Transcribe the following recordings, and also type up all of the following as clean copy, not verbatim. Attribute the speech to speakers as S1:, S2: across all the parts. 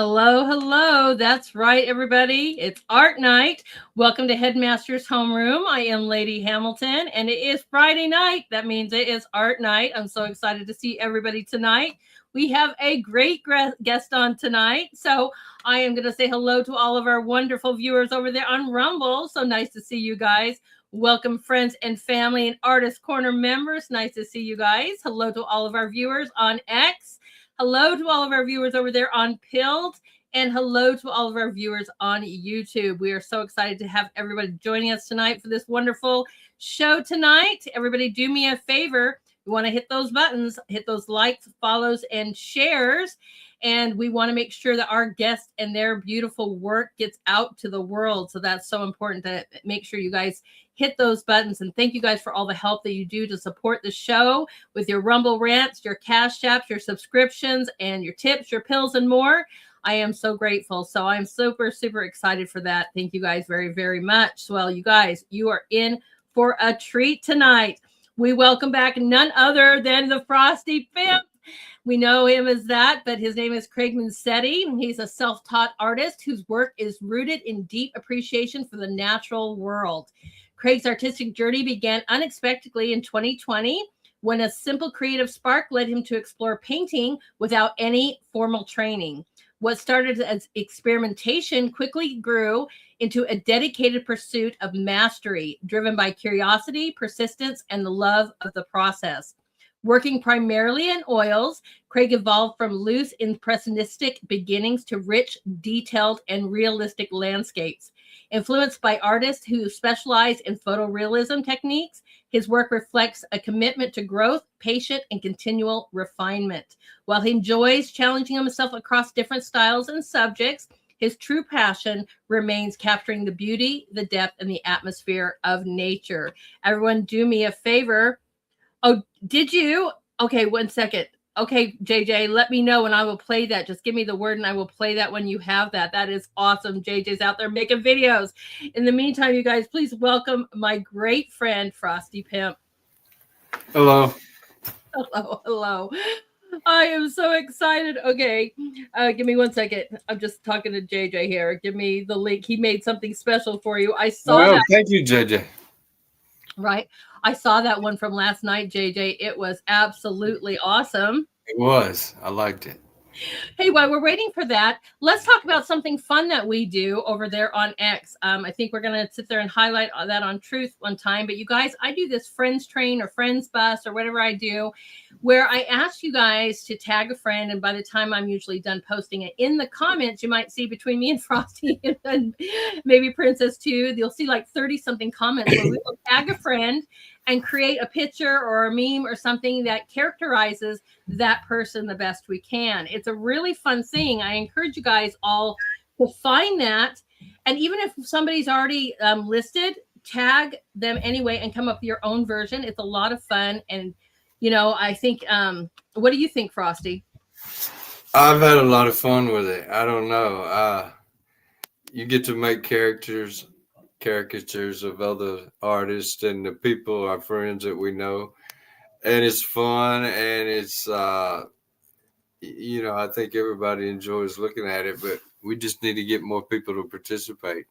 S1: Hello, hello. That's right, everybody. It's art night. Welcome to Headmaster's Homeroom. I am Lady Hamilton, and it is Friday night. That means it is art night. I'm so excited to see everybody tonight. We have a great guest on tonight. So I am going to say hello to all of our wonderful viewers over there on Rumble. So nice to see you guys. Welcome, friends and family and Artist Corner members. Nice to see you guys. Hello to all of our viewers on X. Hello to all of our viewers over there on Pilled, and hello to all of our viewers on YouTube. We are so excited to have everybody joining us tonight for this wonderful show tonight. Everybody, do me a favor. You want to hit those buttons, hit those likes, follows, and shares. And we want to make sure that our guests and their beautiful work gets out to the world. So that's so important to make sure you guys hit those buttons. And thank you guys for all the help that you do to support the show with your Rumble rants, your Cash Apps, your subscriptions, and your tips, your pills, and more. I am so grateful. So I'm super, super excited for that. Thank you guys very, very much. Well, you guys, you are in for a treat tonight. We welcome back none other than the Frosty Pimp. We know him as that, but his name is Craig Misenti. He's a self-taught artist whose work is rooted in deep appreciation for the natural world. Craig's artistic journey began unexpectedly in 2020 when a simple creative spark led him to explore painting without any formal training. What started as experimentation quickly grew into a dedicated pursuit of mastery, driven by curiosity, persistence, and the love of the process. Working primarily in oils, Craig evolved from loose impressionistic beginnings to rich, detailed, and realistic landscapes. Influenced by artists who specialize in photorealism techniques, his work reflects a commitment to growth, patient, and continual refinement. While he enjoys challenging himself across different styles and subjects, his true passion remains capturing the beauty, the depth, and the atmosphere of nature. Everyone, do me a favor. Oh, did you? Okay, 1 second. Okay, JJ, let me know and I will play that. Just give me the word and I will play that when you have that. That is awesome. JJ's out there making videos. In the meantime, you guys, please welcome my great friend, Frosty Pimp.
S2: Hello.
S1: Hello, hello. I am so excited. Okay, give me 1 second. I'm just talking to JJ here. Give me the link. He made something special for you. I saw
S2: Well,
S1: that.
S2: thank you, JJ.
S1: Right. I saw that one from last night, JJ. It was absolutely awesome.
S2: It was. I liked it.
S1: Hey, while we're waiting for that, let's talk about something fun that we do over there on X. I think we're going to sit there and highlight that on Truth one time. But you guys, I do this Friends Train or Friends Bus or whatever I do, where I ask you guys to tag a friend. And by the time I'm usually done posting it in the comments, you might see between me and Frosty and maybe Princess too, you'll see like 30 something comments where we will tag a friend and create a picture or a meme or something that characterizes that person the best we can. It's a really fun thing. I encourage you guys all to find that. And even if somebody's already listed, tag them anyway and come up with your own version. It's a lot of fun. And, you know, I think, what do you think, Frosty?
S2: I've had a lot of fun with it. I don't know. You get to make caricatures of other artists and the people, our friends that we know. And it's fun and it's, I think everybody enjoys looking at it, but we just need to get more people to participate.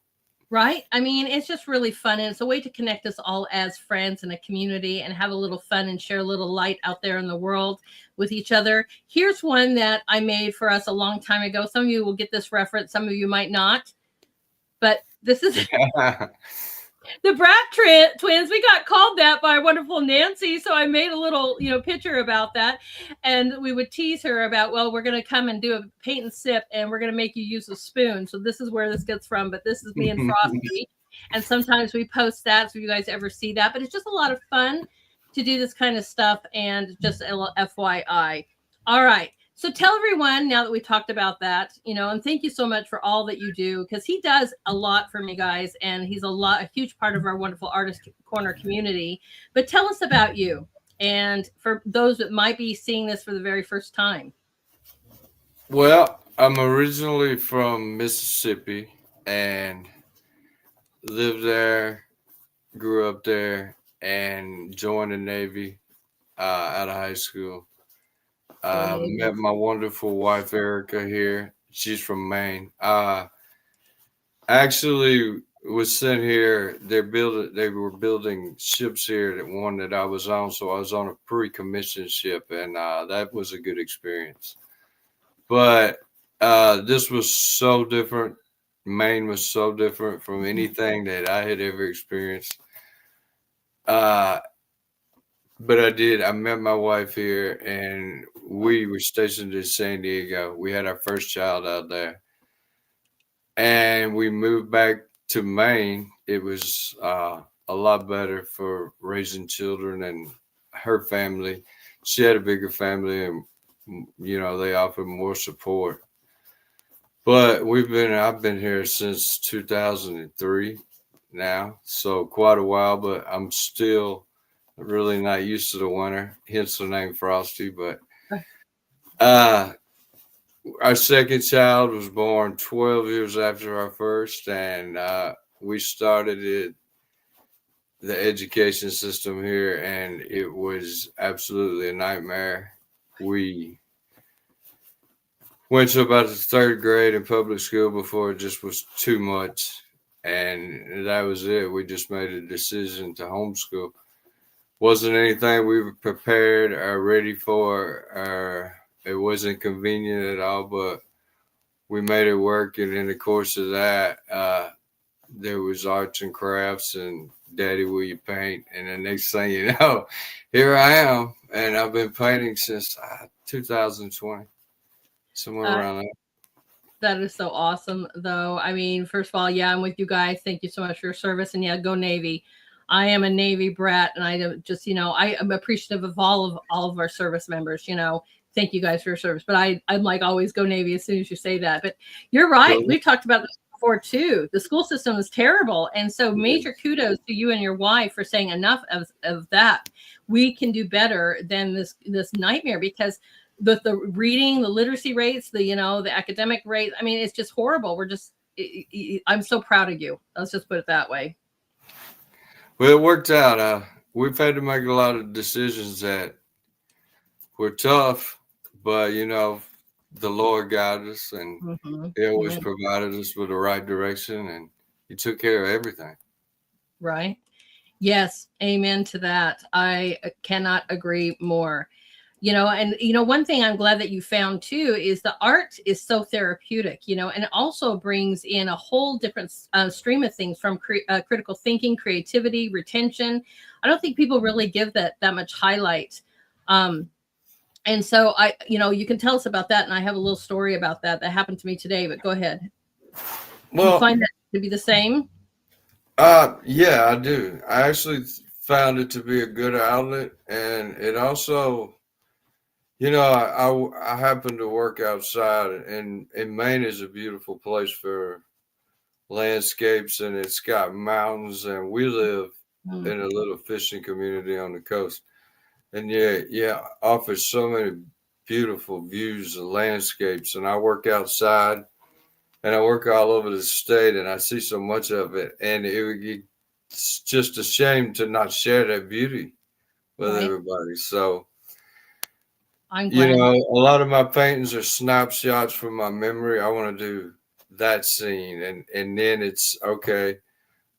S1: Right? I mean, it's just really fun. And it's a way to connect us all as friends in a community and have a little fun and share a little light out there in the world with each other. Here's one that I made for us a long time ago. Some of you will get this reference, some of you might not. But this is the Brat twins. We got called that by wonderful Nancy. So I made a little, picture about that. And we would tease her about, well, we're going to come and do a paint and sip and we're going to make you use a spoon. So this is where this gets from. But this is me and Frosty. And sometimes we post that. So if you guys ever see that, but it's just a lot of fun to do this kind of stuff. And just a little FYI. All right. So tell everyone now that we talked about that, and thank you so much for all that you do, because he does a lot for me, guys, and he's a huge part of our wonderful Artist Corner community. But tell us about you, and for those that might be seeing this for the very first time.
S2: Well, I'm originally from Mississippi and lived there, grew up there, and joined the Navy out of high school. Met my wonderful wife Erica here. She's from Maine. Actually was sent here. They were building ships here. That one that I was on, so I was on a pre-commissioned ship, and that was a good experience. But this was so different. Maine was so different from anything that I had ever experienced. Uh, but I did. I met my wife here, and we were stationed in San Diego. We had our first child out there, and we moved back to Maine. It was a lot better for raising children and her family. She had a bigger family, and they offered more support. But I've been here since 2003 now, so quite a while. But I'm still really not used to the winter, hence the name Frosty. But uh, our second child was born 12 years after our first, and we started the education system here, and it was absolutely a nightmare. We went to about the third grade in public school before it just was too much, and that was it. We just made a decision to homeschool. Wasn't anything we were prepared or ready for, or it wasn't convenient at all, but we made it work. And in the course of that, there was arts and crafts and Daddy, will you paint? And the next thing you know, here I am, and I've been painting since 2020, somewhere
S1: Uh,
S2: around there.
S1: that is so awesome, though. I mean, first of all, yeah, I'm with you guys. Thank you so much for your service, and yeah, go Navy. I am a Navy brat, and I just, I am appreciative of all of our service members. Thank you guys for your service. But I'm like always go Navy as soon as you say that. But you're right.
S2: Go.
S1: We've talked about this before too. The school system is terrible, and so major kudos to you and your wife for saying enough of that. We can do better than this nightmare, because the reading, the literacy rates, the academic rate. I mean, it's just horrible. I'm so proud of you. Let's just put it that way.
S2: Well, it worked out. We've had to make a lot of decisions that were tough, but the Lord guided us, and
S1: Mm-hmm.
S2: He always
S1: Yeah.
S2: provided us with the right direction, and He took care of everything.
S1: Right. Yes. Amen to that. I cannot agree more. And one thing I'm glad that you found too is the art is so therapeutic, and it also brings in a whole different stream of things, from critical thinking, creativity, retention. I don't think people really give that much highlight. And so you can tell us about that. And I have a little story about that happened to me today, but go ahead. You
S2: Well,
S1: find that to be the same?
S2: yeah, I do. I actually found it to be a good outlet, and it also, I happen to work outside, and Maine is a beautiful place for landscapes, and it's got mountains, and we live
S1: Mm.
S2: in a little fishing community on the coast, and yeah, offers so many beautiful views and landscapes, and I work outside, and I work all over the state, and I see so much of it, and it's just a shame to not share that beauty with
S1: Right.
S2: everybody. So,
S1: I'm glad.
S2: a lot of my paintings are snapshots from my memory. I want to do that scene, and then it's okay.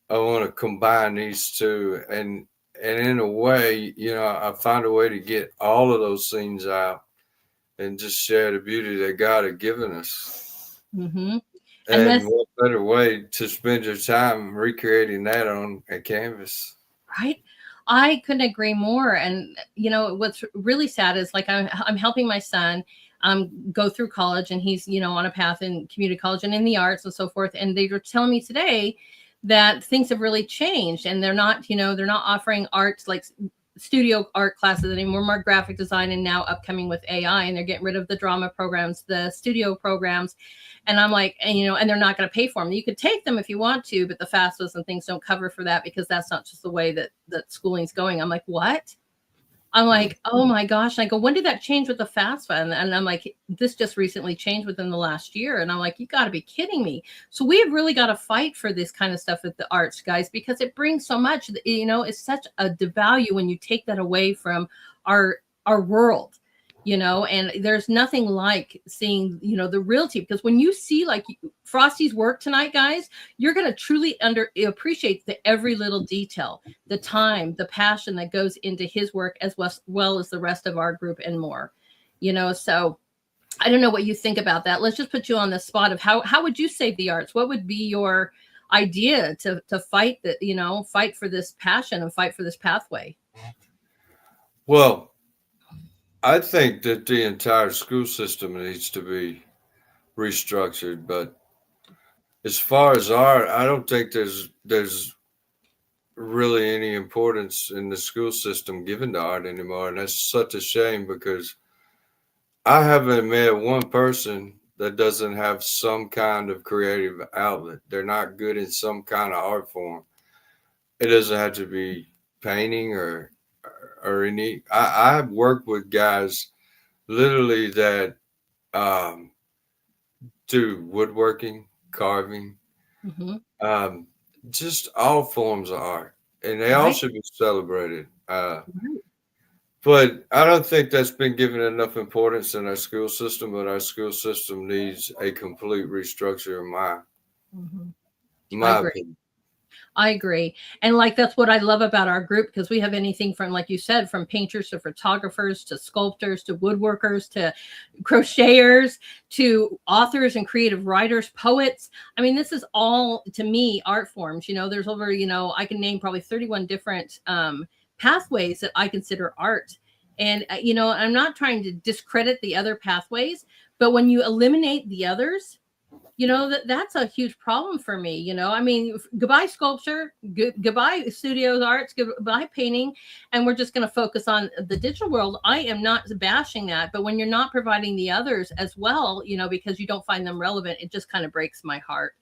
S2: I want to combine these two, and in a way, I find a way to get all of those scenes out and just share the beauty that God had given us.
S1: Mm-hmm. And
S2: And
S1: that's
S2: what better way to spend your time recreating that on a canvas?
S1: right. I couldn't agree more. And what's really sad is, like, I'm helping my son go through college, and he's on a path in community college and in the arts and so forth. And they were telling me today that things have really changed, and they're not offering arts like studio art classes anymore, more graphic design, and now upcoming with AI, and they're getting rid of the drama programs, the studio programs. And I'm like, and they're not going to pay for them. You could take them if you want to, but the FAFSAs and things don't cover for that, because that's not just the way that schooling's going. I'm like, what? I'm like, oh my gosh. And I go, when did that change with the FAFSA? And I'm like, this just recently changed within the last year. And I'm like, you got to be kidding me. So we have really got to fight for this kind of stuff at the arts, guys, because it brings so much. It's such a devalue when you take that away from our world. and there's nothing like seeing, the realty, because when you see like Frosty's work tonight, guys, you're going to truly appreciate the every little detail, the time, the passion that goes into his work, as well as the rest of our group and more, so I don't know what you think about that. Let's just put you on the spot of how would you save the arts? What would be your idea to fight that, fight for this passion and fight for this pathway?
S2: Well, I think that the entire school system needs to be restructured, but as far as art, I don't think there's really any importance in the school system given to art anymore, and that's such a shame because I haven't met one person that doesn't have some kind of creative outlet. They're not good in some kind of art form. It doesn't have to be painting or any. I've worked with guys literally that do woodworking, carving, just all forms of art, and they all should be celebrated. But I don't think that's been given enough importance in our school system. But our school system needs a complete restructure, in my opinion.
S1: I agree. And like, that's what I love about our group, because we have anything from, like you said, from painters to photographers to sculptors to woodworkers to crocheters to authors and creative writers, poets. I mean, this is all, to me, art forms. There's over, I can name probably 31 different pathways that I consider art. And, I'm not trying to discredit the other pathways, but when you eliminate the others, that's a huge problem for me. I mean, goodbye sculpture, goodbye studios arts, goodbye painting, and we're just going to focus on the digital world. I am not bashing that, but when you're not providing the others as well, because you don't find them relevant, it just kind of breaks my heart.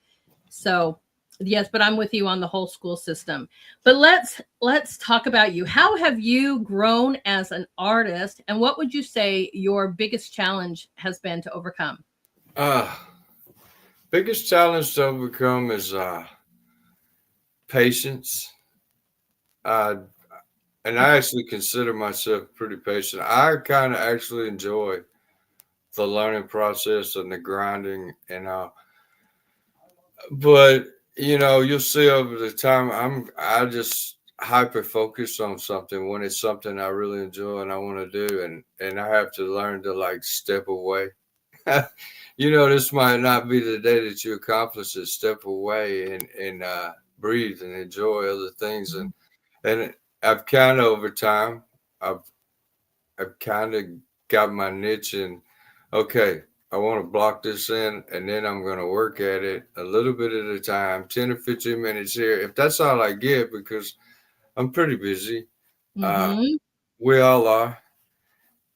S1: So yes, but I'm with you on the whole school system. But let's talk about you. How have you grown as an artist, and what would you say your biggest challenge has been to overcome?
S2: Biggest challenge to overcome is patience. And I actually consider myself pretty patient. I kind of actually enjoy the learning process and the grinding and but you'll see over the time I just hyper focus on something when it's something I really enjoy and I want to do, and I have to learn to like step away. This might not be the day that you accomplish it. Step away and breathe and enjoy other things. And I've kind of over time, I've kind of got my niche in. Okay, I want to block this in, and then I'm going to work at it a little bit at a time, 10 or 15 minutes here. If that's all I get, because I'm pretty busy. We all are.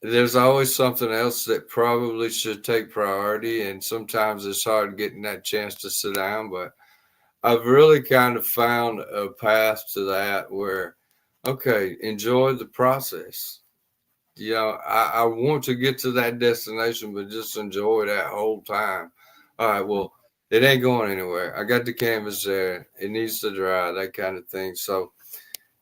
S2: There's always something else that probably should take priority, and sometimes it's hard getting that chance to sit down, but I've really kind of found a path to that where, okay, enjoy the process. I want to get to that destination, but just enjoy that whole time. All right, well, it ain't going anywhere. I got the canvas there. It needs to dry, that kind of thing. So,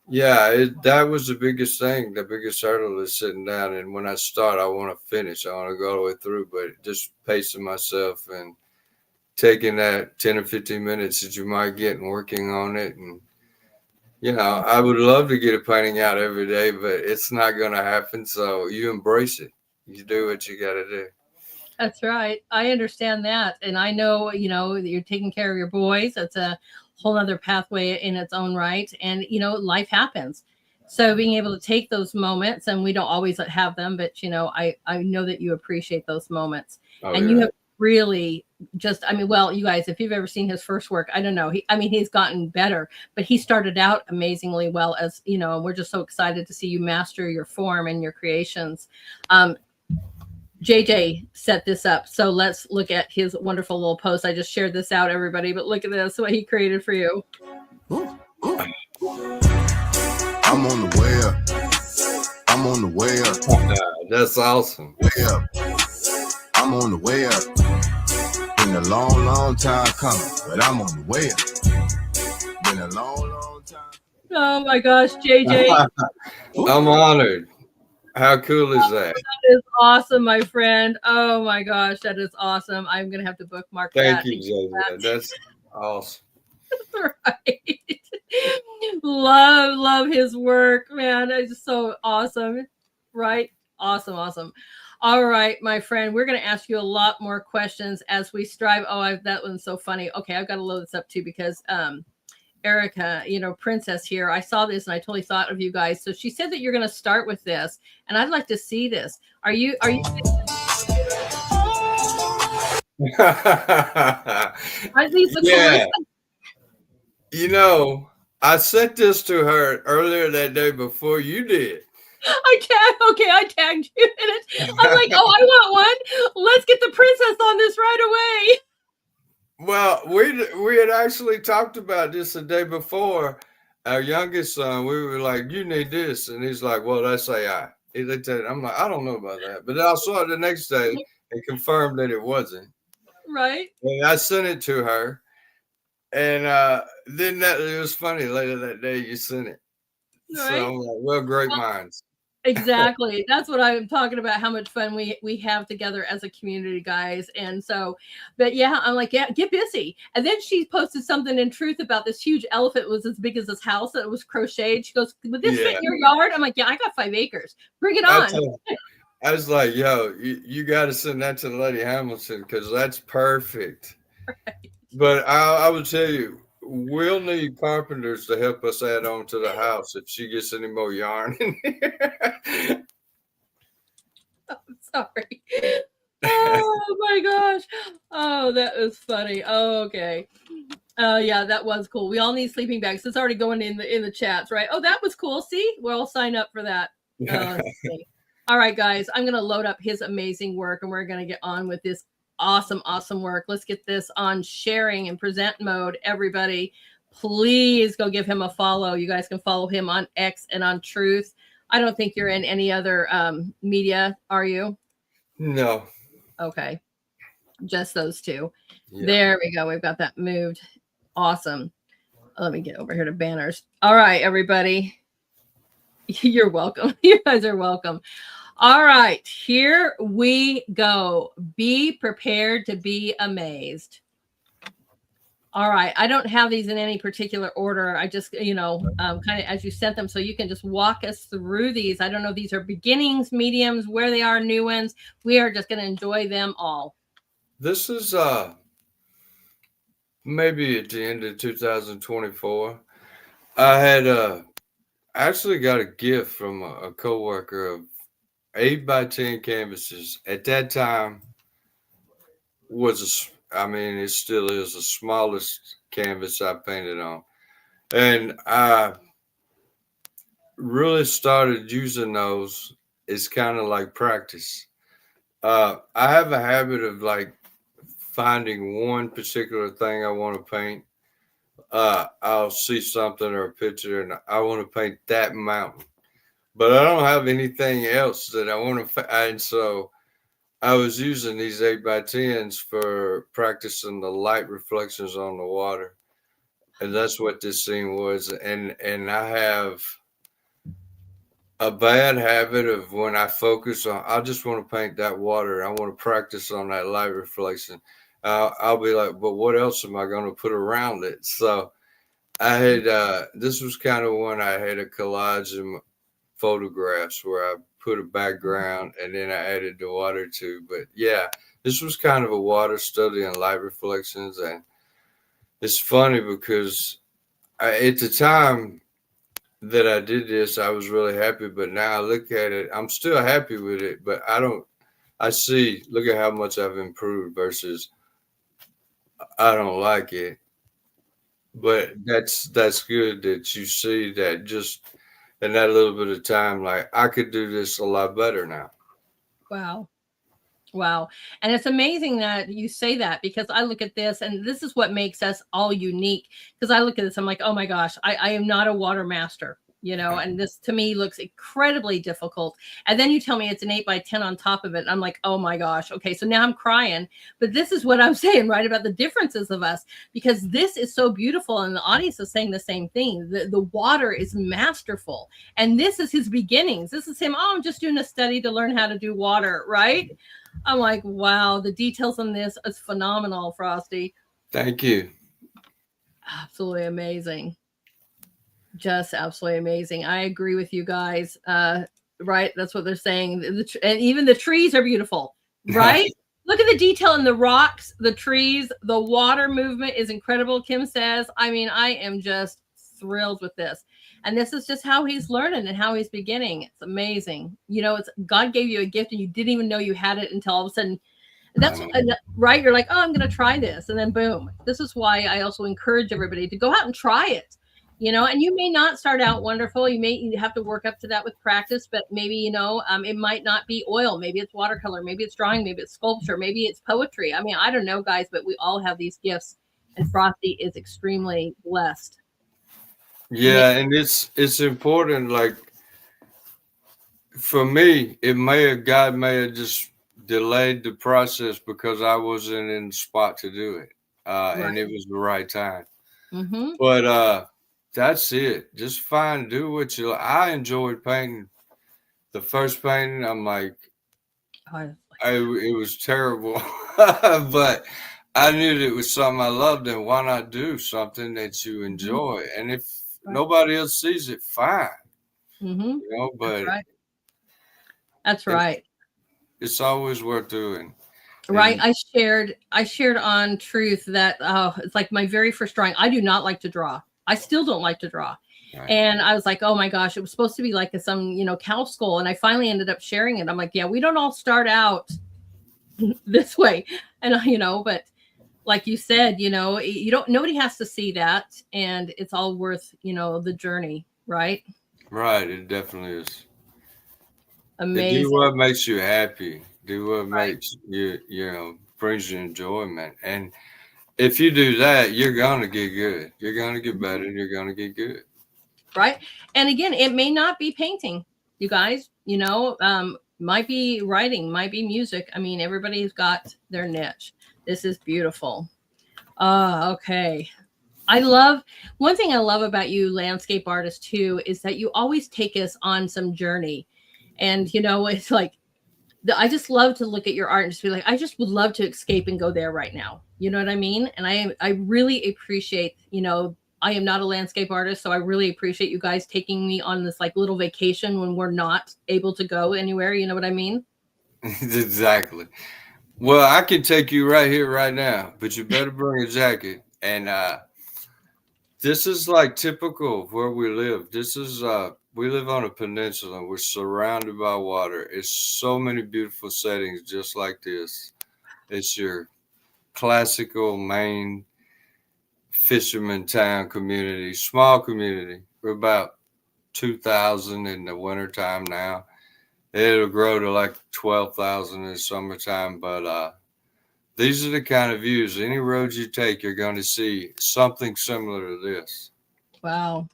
S2: yeah, that was the biggest thing. The biggest hurdle is sitting down. And when I start, I want to finish. I want to go all the way through, but just pacing myself and taking that 10 or 15 minutes that you might get and working on it. And, I would love to get a painting out every day, but it's not going to happen. So you embrace it. You do what you got to do.
S1: That's right. I understand that. And I know, that you're taking care of your boys. That's a whole other pathway in its own right. And, life happens. So being able to take those moments, and we don't always have them, but, I know that you appreciate those moments. You have really just, well, you guys, if you've ever seen his first work, I don't know. He's gotten better, but he started out amazingly well, as, and we're just so excited to see you master your form and your creations. JJ set this up. So let's look at his wonderful little post. I just shared this out, everybody, but look at this, what he created for you.
S3: I'm on the way up. I'm on the way up.
S2: That's awesome.
S3: Way up. I'm on the way up. Been a long, long time coming, but I'm on the way up. Been a long, long time.
S1: Oh my gosh, JJ.
S2: I'm honored. How cool is that?
S1: That is awesome, my friend. Oh my gosh, that is awesome. I'm gonna have to bookmark
S2: Thank
S1: that.
S2: you, Joseph. That's awesome.
S1: Right. Love his work, man. It's just so awesome. Right? Awesome. All right, my friend, we're going to ask you a lot more questions as we strive. Oh, that one's so funny. Okay, I've got to load this up too because Erica, Princess here, I saw this and I totally thought of you guys. So she said that you're going to start with this, and I'd like to see this. Are you are these the
S2: Yeah.
S1: coolest?
S2: I sent this to her earlier that day before you did.
S1: I tagged you in it. I'm like, oh, I want one. Let's get the princess on this right away.
S2: Well, we had actually talked about this the day before. Our youngest son, we were like, "You need this," and he's like, "Well, that's AI." He looked at it. I'm like, "I don't know about that," but then I saw it the next day and confirmed that it wasn't.
S1: Right.
S2: And I sent it to her, and then it was funny. Later that day, you sent it.
S1: Right.
S2: So I'm like, "Well, great minds."
S1: Exactly. That's what I'm talking about, how much fun we have together as a community, guys. And so, but yeah, I'm like, yeah, get busy. And then she posted something in Truth about this huge elephant was as big as this house that was crocheted. She goes, would this fit in your yard? I'm like, yeah, I got 5 acres. Bring it on.
S2: I was like, yo, you got to send that to Lady Hamilton because that's perfect. Right. But I would tell you, we'll need carpenters to help us add on to the house if she gets any more yarn in here.
S1: I'm sorry. Oh my gosh. Oh, that was funny. Oh, okay. Yeah, that was cool. We all need sleeping bags. It's already going in the chats, right? Oh, that was cool. See, we'll all sign up for that. All right, guys, I'm going to load up his amazing work and we're going to get on with this awesome work. Let's get this on sharing and present mode. Everybody, please go give him a follow. You guys can follow him on X and on Truth. I don't think you're in any other media, are you?
S2: No.
S1: Okay. Just those two. Yeah. There we go. We've got that moved. Awesome. Let me get over here to banners. All right, everybody. You're welcome. You guys are welcome. All right, here we go. Be prepared to be amazed. All right, I don't have these in any particular order. I just, kind of as you sent them, so you can just walk us through these. I don't know if these are beginnings, mediums, where they are, new ones. We are just going to enjoy them all.
S2: This is maybe at the end of 2024. I had actually got a gift from a coworker of 8x10 canvases. At that time, it still is the smallest canvas I painted on. And I really started using those as kind of like practice. I have a habit of like finding one particular thing I want to paint. I'll see something or a picture and I want to paint that mountain, but I don't have anything else that I want to. And so I was using these 8x10s for practicing the light reflections on the water. And that's what this scene was. And I have a bad habit of when I focus on, I just want to paint that water. I want to practice on that light reflection. I'll be like, but what else am I going to put around it? So I had, this was kind of when I had a collage of photographs where I put a background and then I added the water to. But yeah, this was kind of a water study and light reflections. And it's funny because at the time that I did this, I was really happy. But now I look at it, I'm still happy with it. But look at how much I've improved versus I don't like it. But that's good that you see that just in that little bit of time, like I could do this a lot better now.
S1: Wow. And it's amazing that you say that because I look at this and this is what makes us all unique. Because I look at this, I'm like, oh my gosh, I am not a water master. and this to me looks incredibly difficult. And then you tell me it's an 8x10 on top of it. I'm like, oh my gosh. Okay. So now I'm crying, but this is what I'm saying, right? About the differences of us, because this is so beautiful. And the audience is saying the same thing. The water is masterful. And this is his beginnings. This is him. Oh, I'm just doing a study to learn how to do water. Right. I'm like, wow, the details on this is phenomenal, Frosty.
S2: Thank you.
S1: Absolutely amazing. Just absolutely amazing. I agree with you guys. Right. That's what they're saying. And even the trees are beautiful, right? Look at the detail in the rocks, the trees, the water movement is incredible. Kim says, I mean, I am just thrilled with this. And this is just how he's learning and how he's beginning. It's amazing. It's God gave you a gift and you didn't even know you had it until all of a sudden. That's right. You're like, oh, I'm going to try this. And then boom. This is why I also encourage everybody to go out and try it. And you may not start out wonderful. You have to work up to that with practice, but maybe, it might not be oil. Maybe it's watercolor. Maybe it's drawing. Maybe it's sculpture. Maybe it's poetry. I mean, I don't know, guys, but we all have these gifts, and Frosty is extremely blessed.
S2: Yeah. And it's important. Like for me, God may have just delayed the process because I wasn't in the spot to do it. And it was the right time.
S1: Mm-hmm.
S2: But, that's it. Just do what you like. I enjoyed painting. The first painting, I'm like, it was terrible, but I knew that it was something I loved, and why not do something that you enjoy? And if nobody else sees it, fine.
S1: Mm-hmm.
S2: But
S1: that's right.
S2: It's always worth doing.
S1: Right. And I shared on Truth that it's like my very first drawing. I do not like to draw. I still don't like to draw. Right. And I was like, oh my gosh, it was supposed to be like some, cow skull. And I finally ended up sharing it. I'm like, yeah, we don't all start out this way. And, but like you said, nobody has to see that. And it's all worth, the journey. Right.
S2: Right. It definitely is.
S1: Amazing.
S2: Do what makes you happy. Do what makes you, brings you enjoyment. And if you do that, you're going to get good. You're going to get better. You're going to get good.
S1: Right. And again, it may not be painting, you guys, might be writing, might be music. I mean, everybody's got their niche. This is beautiful. Okay. One thing I love about you landscape artists too, is that you always take us on some journey. And, it's like, I just love to look at your art and just be like, I just would love to escape and go there right now. You know what I mean? And I really appreciate, I am not a landscape artist, so I really appreciate you guys taking me on this like little vacation when we're not able to go anywhere. You know what I mean?
S2: Exactly. Well, I can take you right here, right now, but you better bring a jacket. And this is like typical of where we live. This is we live on a peninsula. We're surrounded by water. It's so many beautiful settings just like this. It's your classical Maine fisherman town community, small community. We're about 2,000 in the wintertime now. It'll grow to like 12,000 in the summertime. But these are the kind of views. Any road you take, you're going to see something similar to this.
S1: Wow.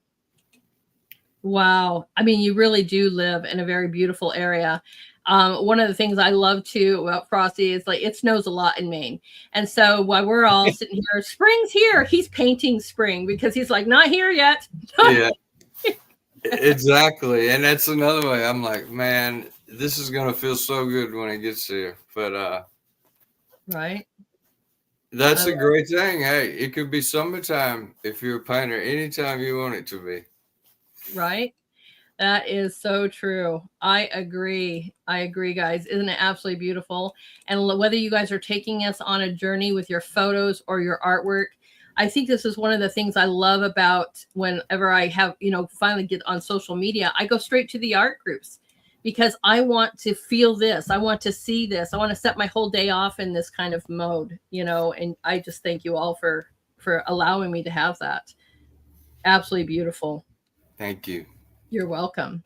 S1: Wow. I mean, you really do live in a very beautiful area. One of the things I love too about Frosty is like it snows a lot in Maine. And so while we're all sitting here, spring's here, he's painting spring because he's like, not here yet.
S2: Yeah, exactly. And that's another way. I'm like, man, this is going to feel so good when it gets here. But
S1: right.
S2: That's a great thing. Hey, it could be summertime if you're a painter, anytime you want it to be.
S1: Right. That is so true. I agree, guys. Isn't it absolutely beautiful? And whether you guys are taking us on a journey with your photos or your artwork, I think this is one of the things I love about whenever I have, finally get on social media, I go straight to the art groups because I want to feel this. I want to see this. I want to set my whole day off in this kind of mode, and I just thank you all for allowing me to have that. Absolutely beautiful.
S2: Thank you.
S1: You're welcome.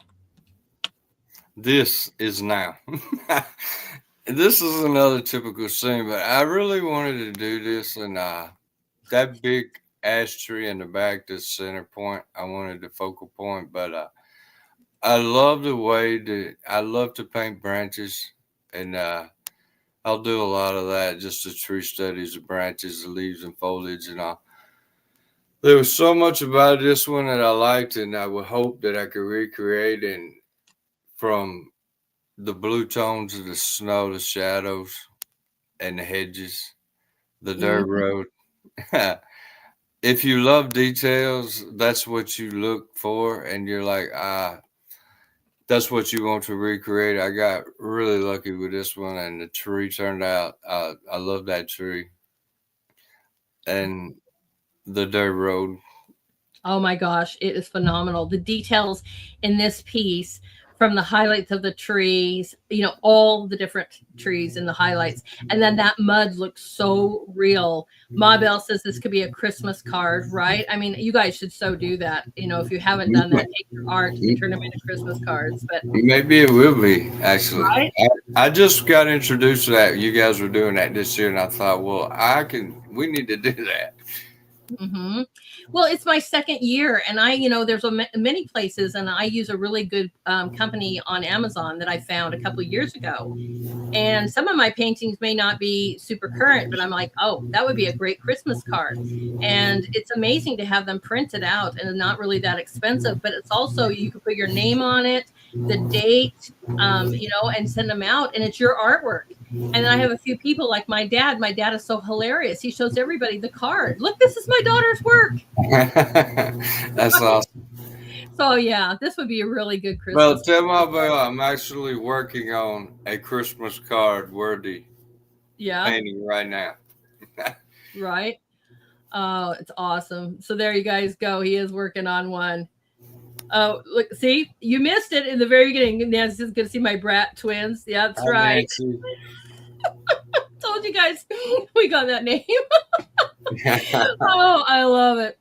S2: This is now. This is another typical scene, but I really wanted to do this, and that big ash tree in the back, the center point. I wanted the focal point, but I love the way that I love to paint branches, and I'll do a lot of that. Just the tree studies, the branches, the leaves, and foliage, and all. There was so much about this one that I liked, and I would hope that I could recreate. And from the blue tones of the snow, the shadows, and the hedges, the dirt
S1: Mhm.
S2: road. If you love details, that's what you look for, and you're like, that's what you want to recreate. I got really lucky with this one, and the tree turned out. I love that tree and the dirt road.
S1: Oh my gosh, it is phenomenal. The details in this piece, from the highlights of the trees, all the different trees and the highlights. And then that mud looks so real. Ma Bell says this could be a Christmas card, right? I mean, you guys should so do that. If you haven't done that, take your art and turn them into Christmas cards. But
S2: Maybe it will be actually.
S1: right?
S2: I just got introduced to that. You guys were doing that this year, and I thought, well, I can. We need to do that.
S1: Hmm. Well, it's my second year, and there's many places, and I use a really good company on Amazon that I found a couple of years ago. And some of my paintings may not be super current, but I'm like, oh, that would be a great Christmas card. And it's amazing to have them printed out and not really that expensive, but it's also, you can put your name on it, the date, and send them out, and it's your artwork. And I have a few people like my dad. My dad is so hilarious. He shows everybody the card. Look, this is my daughter's work.
S2: That's awesome.
S1: So yeah, this would be a really good
S2: Well,
S1: Christmas.
S2: tell my Bell, I'm actually working on a Christmas card worthy
S1: Yeah,
S2: painting right now.
S1: right. Oh, it's awesome. So there you guys go. He is working on one. Oh, look, see, you missed it in the very beginning. Nancy's going to see my brat twins. Yeah, that's
S2: Hi,
S1: right.
S2: Nancy.
S1: Told you guys we got that name. Oh, I love it.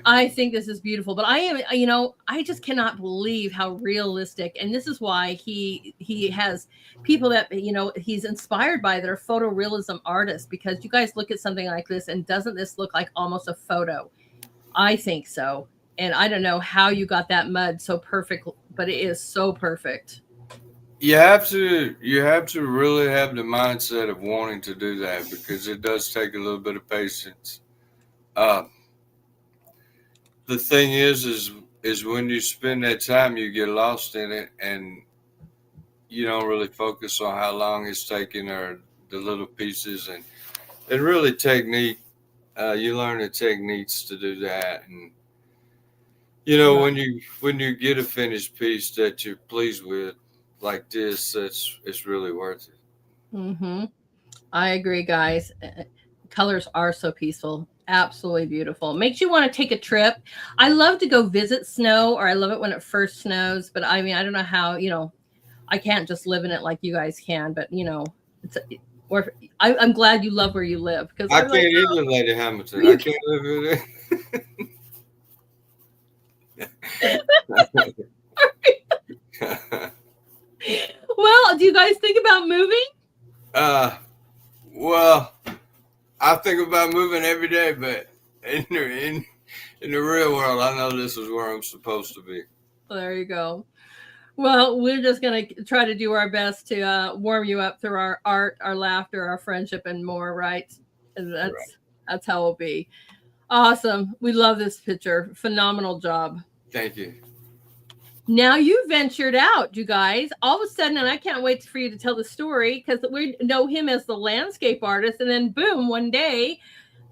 S1: I think this is beautiful, but I just cannot believe how realistic. And this is why he has people that he's inspired by that are photorealism artists, because you guys look at something like this and doesn't this look like almost a photo? I think so. And I don't know how you got that mud so perfect, but it is so perfect.
S2: You have to really have the mindset of wanting to do that because it does take a little bit of patience. Uh, the thing is when you spend that time, you get lost in it, and you don't really focus on how long it's taking or the little pieces and really technique. You learn the techniques to do that, and
S1: Right.
S2: when you get a finished piece that you're pleased with, like this, it's really worth it.
S1: Mm-hmm. I agree, guys. Colors are so peaceful. Absolutely beautiful. Makes you want to take a trip. I love to go visit snow, or I love it when it first snows. But I mean, I don't know how, I can't just live in it like you guys can. But, it's, or I'm glad you love where you live, because
S2: I
S1: I'm
S2: can't
S1: like,
S2: either, Lady Hamilton. I
S1: you
S2: can't live with it.
S1: well, do you guys think about moving?
S2: uh, well, I think about moving every day, but in the real world, I know this is where I'm supposed to be.
S1: Well, there you go. Well, we're just going to try to do our best to warm you up through our art, our laughter, our friendship, and more, right? And
S2: Right.
S1: that's how it'll be. Awesome. We love this picture. Phenomenal job.
S2: Thank you.
S1: Now you ventured out, you guys. All of a sudden, and I can't wait for you to tell the story, because we know him as the landscape artist. And then, boom, one day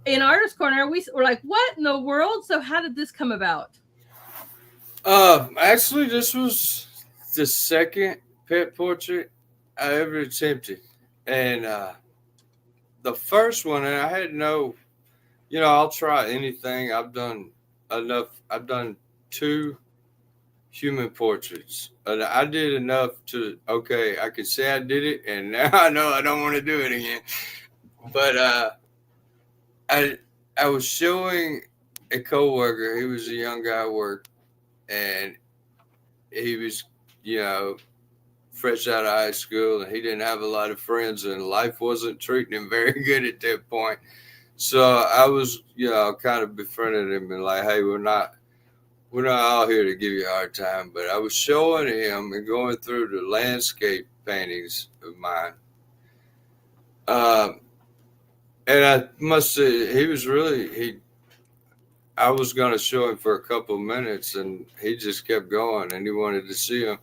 S1: in Artist Corner, we're like, what in the world? So, how did this come about?
S2: Actually, this was the second pet portrait I ever attempted, and the first one, and I had no, I'll try anything. I've done enough. I've done two human portraits. And I did enough to okay. I could say I did it, and now I know I don't want to do it again. But I I was showing a coworker. He was a young guy at work, and he was, you know, fresh out of high school, and he didn't have a lot of friends, and life wasn't treating him very good at that point. So I was, kind of befriended him and like, hey, we're not all here to give you a hard time, but I was showing him and going through the landscape paintings of mine. Um, and I must say, I was going to show him for a couple of minutes and he just kept going and he wanted to see him.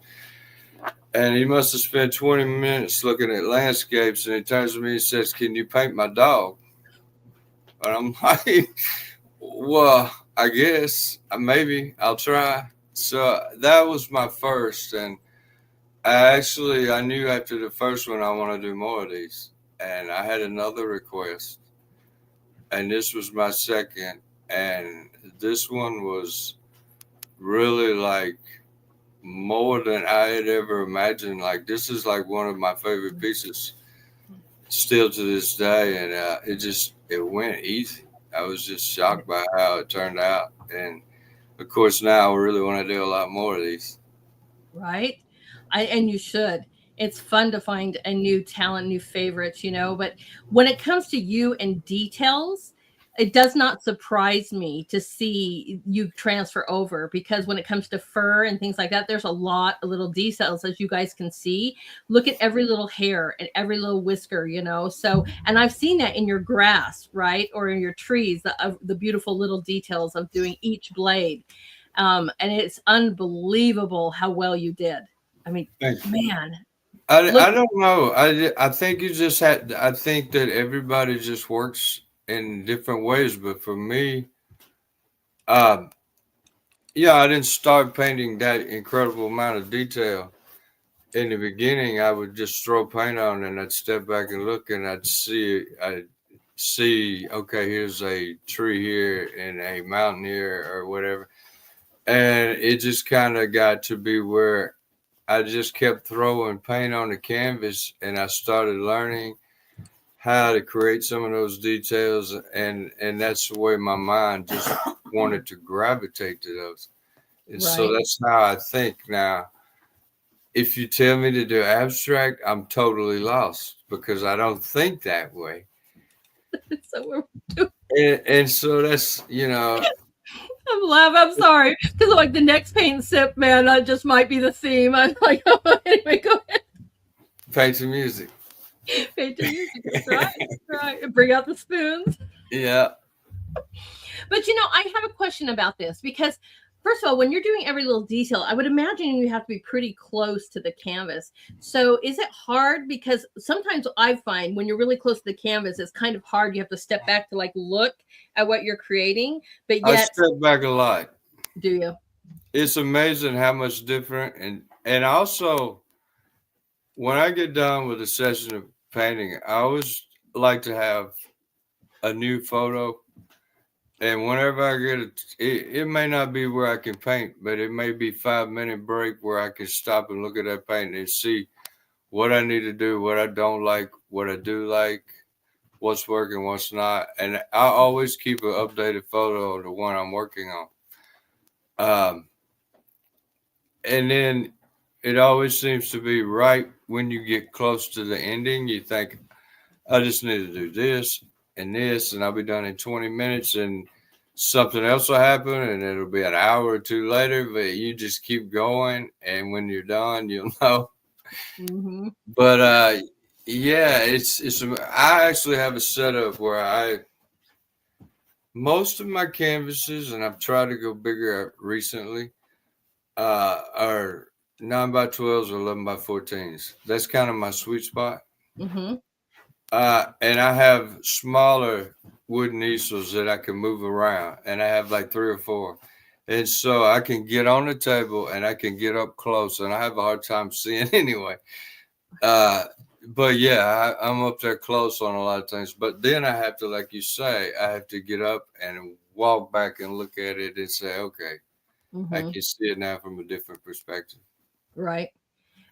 S2: And he must have spent 20 minutes looking at landscapes and he turns to me and says, can you paint my dog? And I'm like, well, I guess maybe I'll try. So that was my first. And I knew after the first one, I want to do more of these. And I had another request. And this was my second. And this one was really like more than I had ever imagined. Like, this is like one of my favorite pieces still to this day. And it went easy. I was just shocked by how it turned out. And of course, now I really want to do a lot more of these.
S1: Right? And you should. It's fun to find a new talent, new favorites, but when it comes to you and details, it does not surprise me to see you transfer over, because when it comes to fur and things like that, there's a lot of little details, as you guys can see. Look at every little hair and every little whisker, so, and I've seen that in your grass, right, or in your trees, the beautiful little details of doing each blade. And it's unbelievable how well you did. I mean,
S2: Thank you.
S1: man,
S2: I don't know. I think you just had. I think that everybody just works in different ways. But for me, uh, yeah, I didn't start painting that incredible amount of detail. In the beginning, I would just throw paint on and I'd step back and look and I'd see, okay, here's a tree here and a mountain here or whatever. And it just kind of got to be where I just kept throwing paint on the canvas and I started learning how to create some of those details. And that's the way my mind just wanted to gravitate to those. And so that's how I think now. If you tell me to do abstract, I'm totally lost because I don't think that way.
S1: so
S2: And so that's,
S1: I'm laughing. I'm sorry, because like the next paint sip, man, that just might be the theme. I'm like, oh, anyway, go ahead.
S2: paint some music.
S1: Paint the music. That's right. That's right. Bring out the spoons.
S2: Yeah.
S1: But I have a question about this, because first of all, when you're doing every little detail, I would imagine you have to be pretty close to the canvas. So is it hard? Because sometimes I find when you're really close to the canvas, it's kind of hard. You have to step back to like look at what you're creating. But
S2: I
S1: yet,
S2: step back a lot.
S1: do you?
S2: It's amazing how much different. And also, when I get done with a session of painting, I always like to have a new photo. And whenever I get it may not be where I can paint, but it may be 5-minute break where I can stop and look at that paint and see what I need to do, what I don't like, what I do like, what's working, what's not. And I always keep an updated photo of the one I'm working on. And then it always seems to be right when you get close to the ending, you think, I just need to do this and this, and I'll be done in 20 minutes, and something else will happen, and it'll be an hour or two later, but you just keep going, and when you're done, you'll know.
S1: Mm-hmm.
S2: But yeah, it's. I actually have a setup where most of my canvases, and I've tried to go bigger recently, are 9x12s or 11x14s. That's kind of my sweet spot.
S1: Mm-hmm.
S2: And I have smaller wooden easels that I can move around, and I have like 3 or 4. And so I can get on the table and I can get up close, and I have a hard time seeing anyway. But yeah, I'm up there close on a lot of things. But then I have to, like you say, I have to get up and walk back and look at it and say, okay, I can see it now from a different perspective.
S1: Right.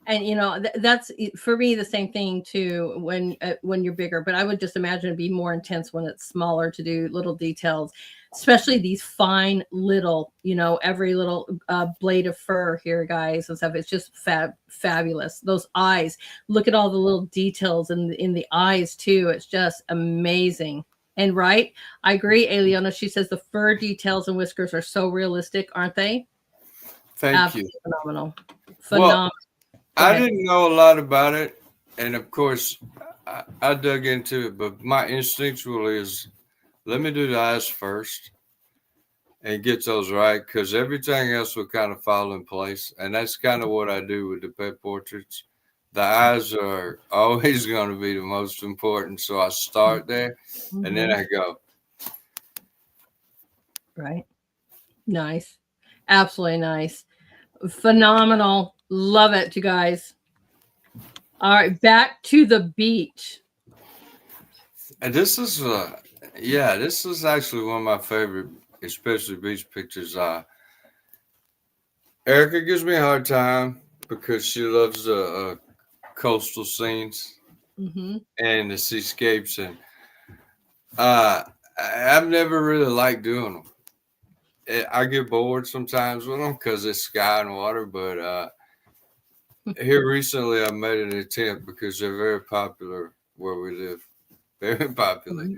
S1: And that's for me the same thing too when you're bigger, but I would just imagine it'd be more intense when it's smaller to do little details, especially these fine little, every little blade of fur here, guys, and stuff. It's just fabulous. Those eyes, look at all the little details in the eyes too. It's just amazing. And right, I agree, Eliana. She says the fur details and whiskers are so realistic, aren't they?
S2: Thank you.
S1: Absolutely phenomenal.
S2: Well,
S1: Phenomenal. Go
S2: I
S1: ahead.
S2: didn't know a lot about it, and of course, I dug into it. But my instinctual is, let me do the eyes first and get those right, because everything else will kind of fall in place. And that's kind of what I do with the pet portraits. The eyes are always going to be the most important. So I start there and then I go.
S1: Right. Nice. Absolutely nice. Phenomenal. Love it, you guys. All right, back to the beach.
S2: And this is, this is actually one of my favorite, especially beach pictures. Erica gives me a hard time because she loves the coastal scenes and the seascapes, and I've never really liked doing them. I get bored sometimes with them because it's sky and water. But here recently, I made an attempt because they're very popular where we live, very popular.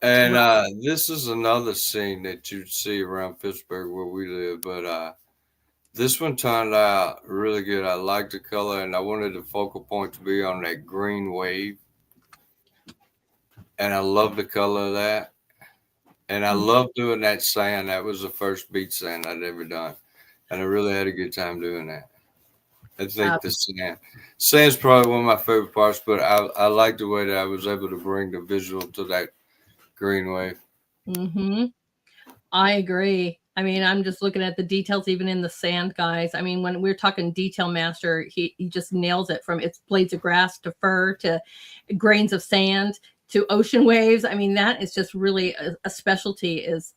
S2: And this is another scene that you'd see around Pittsburgh where we live. But this one turned out really good. I liked the color, and I wanted the focal point to be on that green wave. And I love the color of that. And I love doing that sand. That was the first beach sand I'd ever done. And I really had a good time doing that. I think the sand's probably one of my favorite parts, but I like the way that I was able to bring the visual to that green wave.
S1: I agree. I mean, I'm just looking at the details even in the sand, guys. I mean, when we're talking detail master, he just nails it, from its blades of grass to fur to grains of sand to ocean waves. I mean, that is just really a specialty, is,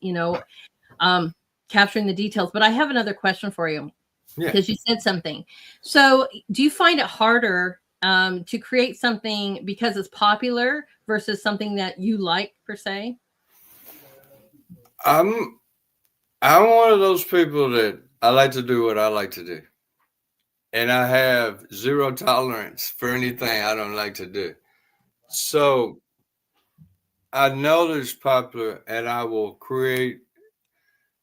S1: capturing the details. But I have another question for you, because you said something. So do you find it harder to create something because it's popular versus something that you like, per se?
S2: I'm one of those people that I like to do what I like to do. And I have zero tolerance for anything I don't like to do. So I know that it's popular, and I will create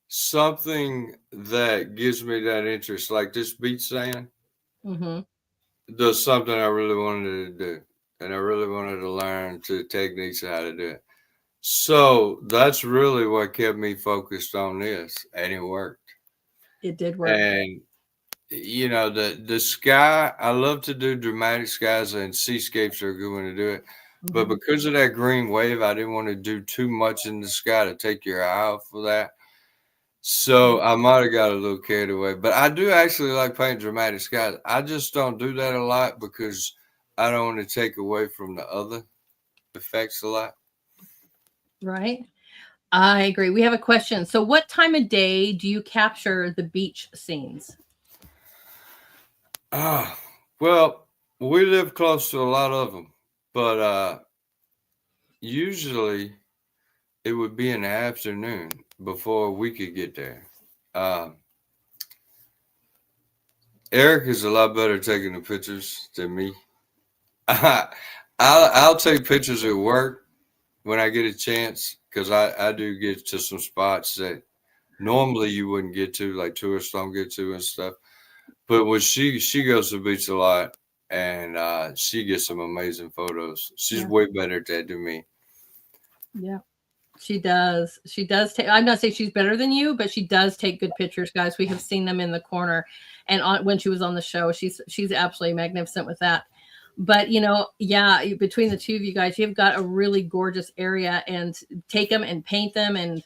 S2: something that gives me that interest. Like this beach sand does something I really wanted to do. And I really wanted to learn the techniques of how to do it. So that's really what kept me focused on this, and it worked.
S1: It did work.
S2: And the sky, I love to do dramatic skies, and seascapes are a good one to do it. But because of that green wave, I didn't want to do too much in the sky to take your eye off of that. So I might have got a little carried away. But I do actually like painting dramatic skies. I just don't do that a lot because I don't want to take away from the other effects a lot.
S1: Right. I agree. We have a question. So what time of day do you capture the beach scenes?
S2: Well, we live close to a lot of them, but usually it would be in the afternoon before we could get there. Eric is a lot better at taking the pictures than me. I'll take pictures at work when I get a chance, because I do get to some spots that normally you wouldn't get to, like tourists don't get to and stuff. But when she goes to the beach a lot, and she gets some amazing photos. She's way better at that than me.
S1: Yeah, she does. She does take. I'm not saying she's better than you, but she does take good pictures, guys. We have seen them in the corner, and when she was on the show, she's absolutely magnificent with that. But between the two of you guys, you've got a really gorgeous area, and take them and paint them, and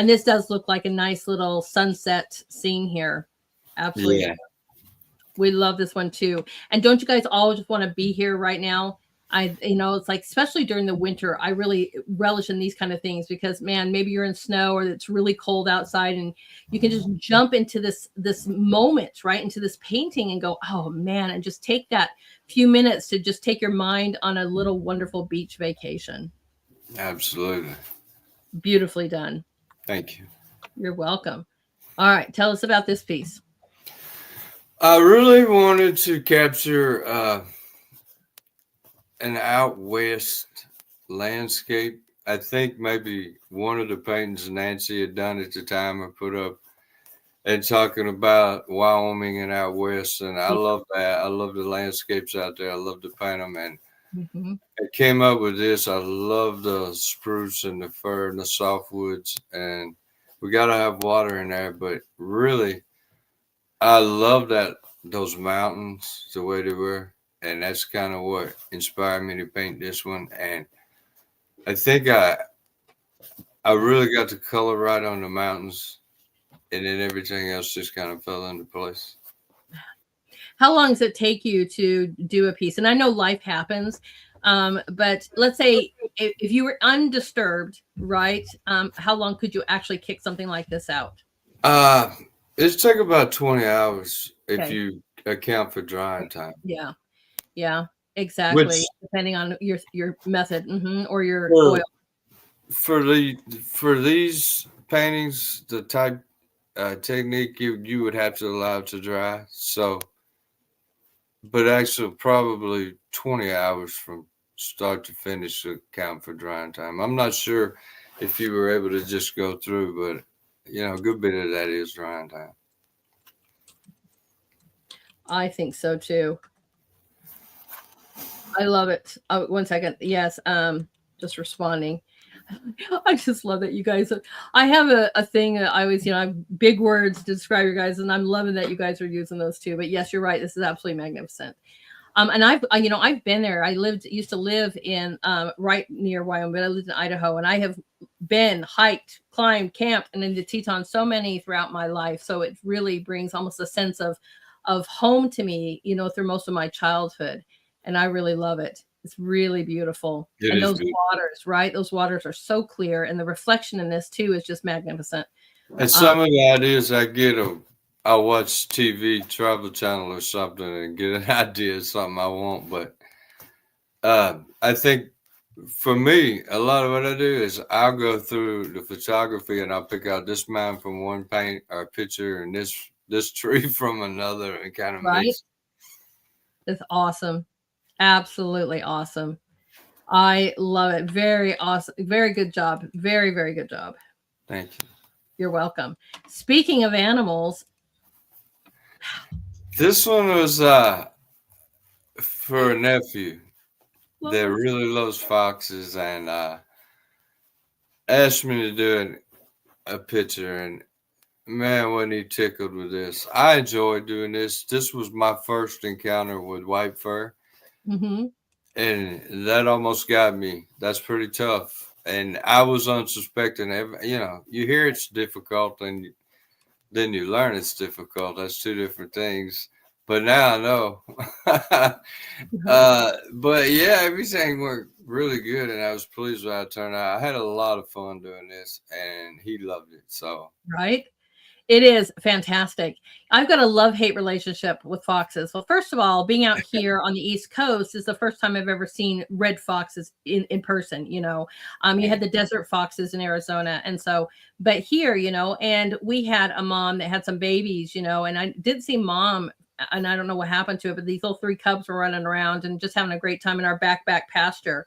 S1: this does look like a nice little sunset scene here. Absolutely.
S2: Yeah.
S1: We love this one too. And don't you guys all just want to be here right now? It's like, especially during the winter, I really relish in these kind of things, because man, maybe you're in snow or it's really cold outside, and you can just jump into this moment, right into this painting, and go, oh man, and just take that few minutes to just take your mind on a little wonderful beach vacation.
S2: Absolutely.
S1: Beautifully done.
S2: Thank you.
S1: You're welcome. All right, tell us about this piece.
S2: I really wanted to capture an out west landscape I think maybe one of the paintings Nancy had done at the time I put up and talking about Wyoming and out west. And I love that. I love the landscapes out there. I love to paint them. And
S1: Mm-hmm.
S2: I came up with this. I love the spruce and the fir and the softwoods. And we got to have water in there. But really, I love that those mountains, the way they were. And that's kind of what inspired me to paint this one. And I think I really got the color right on the mountains, and then everything else just kind of fell into place.
S1: How long does it take you to do a piece? And I know life happens, but let's say if you were undisturbed, right? How long could you actually kick something like this out?
S2: Uh, it took about 20 hours if
S1: Okay.
S2: you account for drying time.
S1: Yeah, yeah,
S2: Which
S1: exactly. Depending on your method, or your
S2: for
S1: oil.
S2: for these paintings, the type technique you would have to allow it to dry. So, but actually, probably 20 hours from start to finish to count for drying time. I'm not sure if you were able to just go through, but a good bit of that is drying time.
S1: I think so too. I love it. Oh, 1 second. Yes. Just responding. I just love that you guys. I have a thing that I always, I have big words to describe you guys, and I'm loving that you guys are using those too. But yes, you're right. This is absolutely magnificent. And I've been there. I used to live in right near Wyoming, but I lived in Idaho, and I have been hiked, climbed, camped, and into Tetons so many throughout my life. So it really brings almost a sense of home to me, through most of my childhood, and I really love it. It's really beautiful.
S2: It
S1: And
S2: is
S1: those
S2: beautiful.
S1: waters, right? Those waters are so clear, and the reflection in this too is just magnificent.
S2: And some of the ideas I get I watch TV, Travel Channel or something, and get an idea of something I want. But I think for me, a lot of what I do is I'll go through the photography and I'll pick out this mountain from one paint or picture and this tree from another and kind of
S1: Right?
S2: mix.
S1: It's awesome. Absolutely awesome. I love it. Very awesome. Very good job. Very, very good job.
S2: Thank you.
S1: You're welcome. Speaking of animals,
S2: This one was for a nephew that really loves foxes and asked me to do a picture, and man, wasn't he tickled with this. I enjoyed doing this. This was my first encounter with white fur,
S1: mm-hmm.
S2: and that almost got me. That's pretty tough. And I was unsuspecting. You hear it's difficult, and then you learn it's difficult. That's two different things. But now I know. But yeah, everything worked really good, and I was pleased with how it turned out. I had a lot of fun doing this, and he loved it. So
S1: Right? It is fantastic. I've got a love-hate relationship with foxes. Well, first of all, being out here on the East Coast is the first time I've ever seen red foxes in person. You had the desert foxes in Arizona. And so, but here, and we had a mom that had some babies, and I did see mom, and I don't know what happened to it, but these little 3 cubs were running around and just having a great time in our back pasture.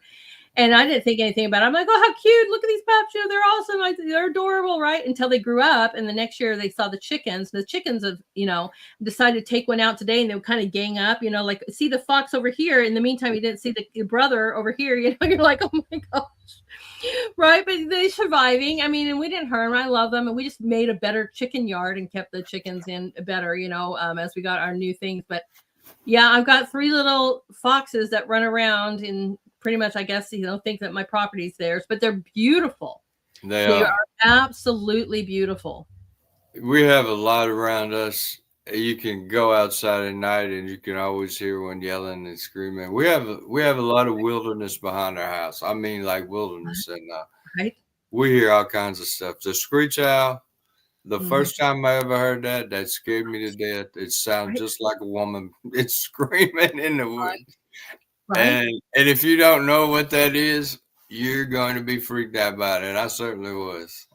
S1: And I didn't think anything about it. I'm like, oh, how cute. Look at these pups. They're awesome. They're adorable, right? Until they grew up. And the next year they saw the chickens. The chickens have, decided to take one out today, and they would kind of gang up, like, see the fox over here. In the meantime, you didn't see the brother over here. You're like, oh my gosh. Right. But they're surviving. I mean, and we didn't hurt them. I love them. And we just made a better chicken yard and kept the chickens in better, as we got our new things. But yeah, I've got 3 little foxes that run around and pretty much, I guess, think that my property's theirs, but they're beautiful. They are absolutely beautiful.
S2: We have a lot around us. You can go outside at night and you can always hear one yelling and screaming. We have a lot of wilderness behind our house. I mean, like wilderness, and
S1: Right.
S2: we hear all kinds of stuff. The screech owl. The first time I ever heard that scared me to death. It sounds just like a woman. It's screaming in the woods.
S1: Right.
S2: And if you don't know what that is, you're going to be freaked out by it. And I certainly was.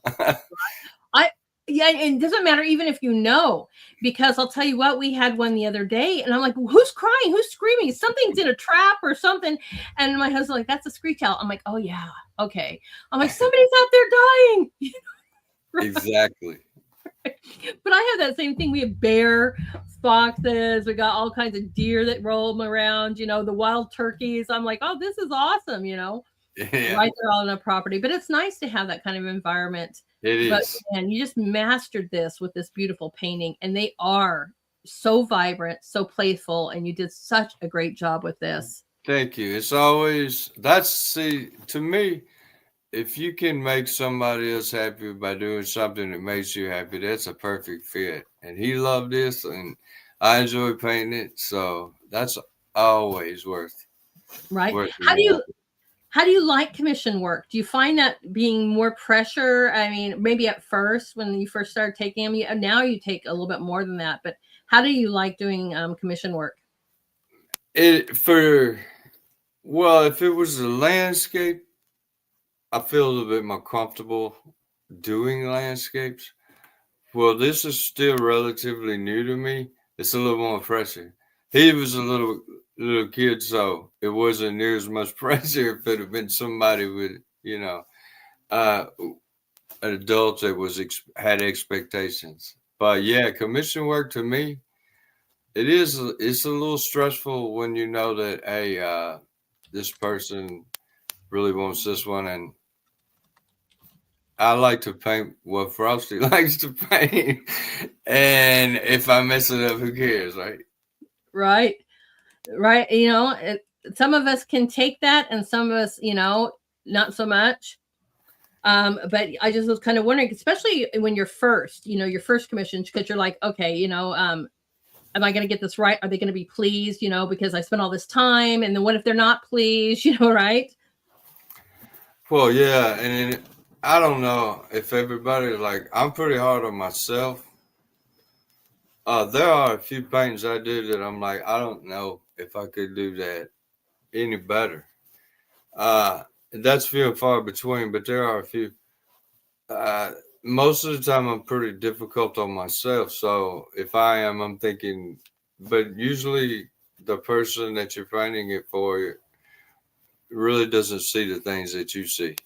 S1: Yeah, and it doesn't matter even if you know, because I'll tell you what, we had one the other day, and I'm like, who's crying? Who's screaming? Something's in a trap or something. And my husband's like, that's a screech owl. I'm like, oh yeah, okay. I'm like, somebody's out there dying.
S2: Exactly.
S1: But I have that same thing. We have bear, foxes, we got all kinds of deer that roam around, the wild turkeys. I'm like, oh, this is awesome,
S2: Yeah,
S1: right there on a property. But it's nice to have that kind of environment.
S2: it
S1: But
S2: is.
S1: man, you just mastered this with this beautiful painting, and they are so vibrant, so playful, and you did such a great job with this.
S2: Thank you. It's always to me, if you can make somebody else happy by doing something that makes you happy, that's a perfect fit. And he loved this, and I enjoy painting it, so that's always worth
S1: Right?
S2: worth
S1: How do
S2: it.
S1: you how do you like commission work? Do you find that being more pressure? I mean, maybe at first when you first started taking them, now you take a little bit more than that. But how do you like doing commission work?
S2: Well, if it was a landscape, I feel a little bit more comfortable doing landscapes. Well, this is still relatively new to me. It's a little more pressure. He was a little kid, so it wasn't near as much pressure if it had been somebody with, uh, an adult that had expectations. But yeah, commission work to me, it's a little stressful when you know that, hey, this person really wants this one, and I like to paint what Frosty likes to paint. And if I mess it up, who cares, right?
S1: Right, right. Some of us can take that, and some of us, not so much. But I just was kind of wondering, especially when you're first, your first commission, because you're like, okay, am I going to get this right? Are they going to be pleased? Because I spent all this time, and then what if they're not pleased? Right?
S2: Well, yeah, and then I don't know if everybody I'm pretty hard on myself. There are a few paintings I do that I'm like, I don't know if I could do that any better. That's few and far between, but there are a few. Uh, Most of the time, I'm pretty difficult on myself. So if I am, I'm thinking, but usually the person that you're painting it for really doesn't see the things that you see.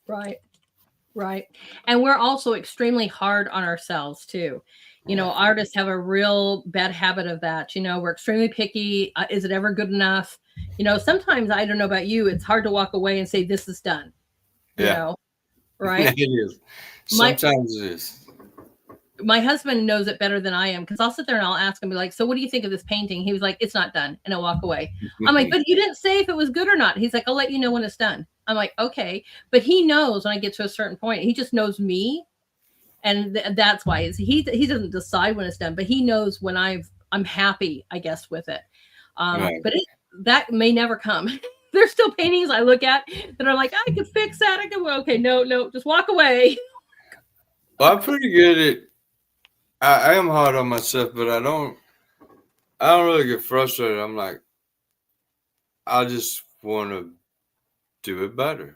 S1: Right. Right. And we're also extremely hard on ourselves too. Artists have a real bad habit of that. We're extremely picky. Is it ever good enough? Sometimes, I don't know about you, it's hard to walk away and say, this is done,
S2: Yeah,
S1: right?
S2: it is.
S1: My,
S2: Sometimes it is.
S1: my husband knows it better than I am, because I'll sit there and I'll ask him, be like, so what do you think of this painting? He was like, it's not done. And I'll walk away. I'm like, but you didn't say if it was good or not. He's like, I'll let you know when it's done. I'm like, okay. But he knows when I get to a certain point, he just knows me. And that's why he doesn't decide when it's done, but he knows when I'm happy, I guess, with it.
S2: Right.
S1: But that may never come. There's still paintings I look at that are like, I could fix that. Okay, no, just walk away.
S2: Well, I'm pretty good at. I am hard on myself, but I don't really get frustrated. I'm like, I just want to do it better,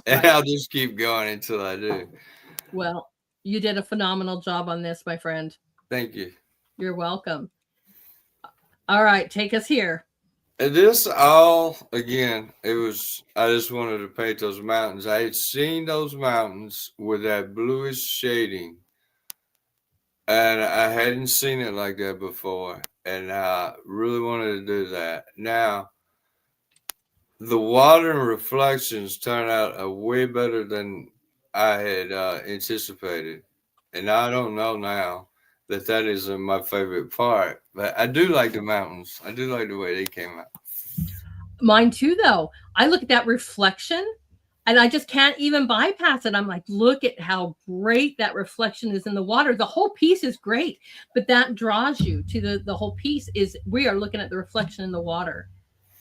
S2: and
S1: Right.
S2: I'll just keep going until I do.
S1: Well, you did a phenomenal job on this, my friend.
S2: Thank you.
S1: You're welcome. All right, take us here.
S2: And this all again, I just wanted to paint those mountains. I had seen those mountains with that bluish shading, and I hadn't seen it like that before, and I really wanted to do that. Now, the water and reflections turned out way better than I had anticipated, and I don't know now that isn't my favorite part, but I do like the mountains. I do like the way they came out.
S1: Mine too, though. I look at that reflection and I just can't even bypass it. I'm like, look at how great that reflection is in the water. The whole piece is great, but that draws you to the whole piece is we are looking at the reflection in the water.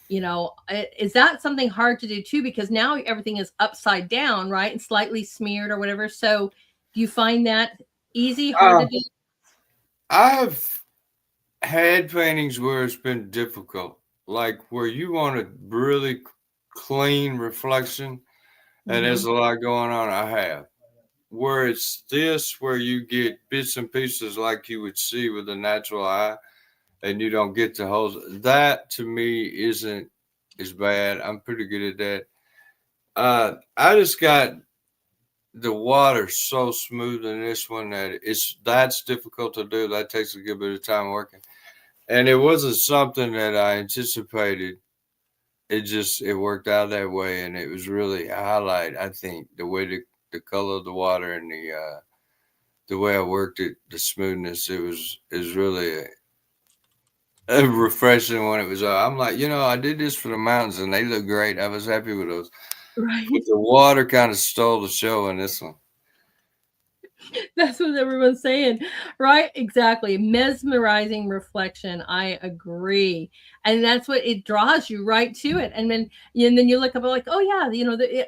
S1: Is that something hard to do too? Because now everything is upside down, right? And slightly smeared or whatever. So do you find that easy, hard to do?
S2: I have had paintings where it's been difficult, like where you want a really clean reflection and there's a lot going on. I have. where it's this, where you get bits and pieces like you would see with a natural eye, and you don't get the whole. That to me isn't as bad. I'm pretty good at that. I just got the water so smooth in this one that that's difficult to do. That takes a good bit of time working, and it wasn't something that I anticipated. It worked out that way, and it was really a highlight. I think the way the color of the water and the way I worked it, the smoothness, is really refreshing when it was. I'm like, I did this for the mountains, and they look great. I was happy with those.
S1: Right.
S2: But the water kind of stole the show in this one.
S1: That's what everyone's saying, right? Exactly. Mesmerizing reflection. I agree, and that's what it draws you right to it. And then you look up like, oh yeah,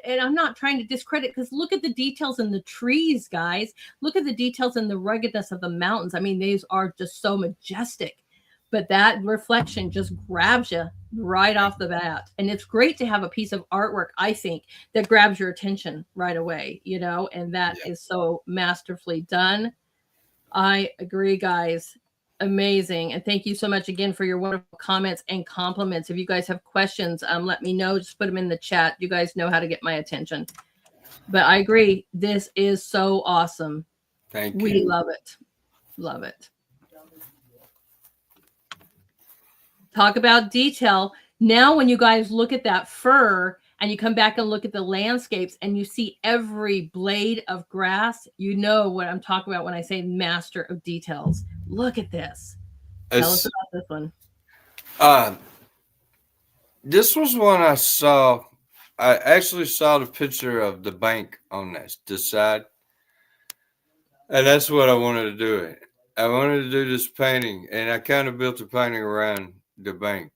S1: and I'm not trying to discredit, because look at the details in the trees, guys. Look at the details in the ruggedness of the mountains. I mean, these are just so majestic. But that reflection just grabs you right off the bat. And it's great to have a piece of artwork, I think, that grabs your attention right away, and that is so masterfully done. I agree, guys. Amazing. And thank you so much again for your wonderful comments and compliments. If you guys have questions, let me know. Just put them in the chat. You guys know how to get my attention. But I agree. This is so awesome.
S2: Thank you.
S1: We love it. Love it. Talk about detail. Now, when you guys look at that fur and you come back and look at the landscapes and you see every blade of grass, you know what I'm talking about when I say master of details. Look at this. Tell us about this one.
S2: This was one I saw. I actually saw the picture of the bank on the side. And that's what I wanted to do it. I wanted to do this painting, and I kind of built the painting around the bank.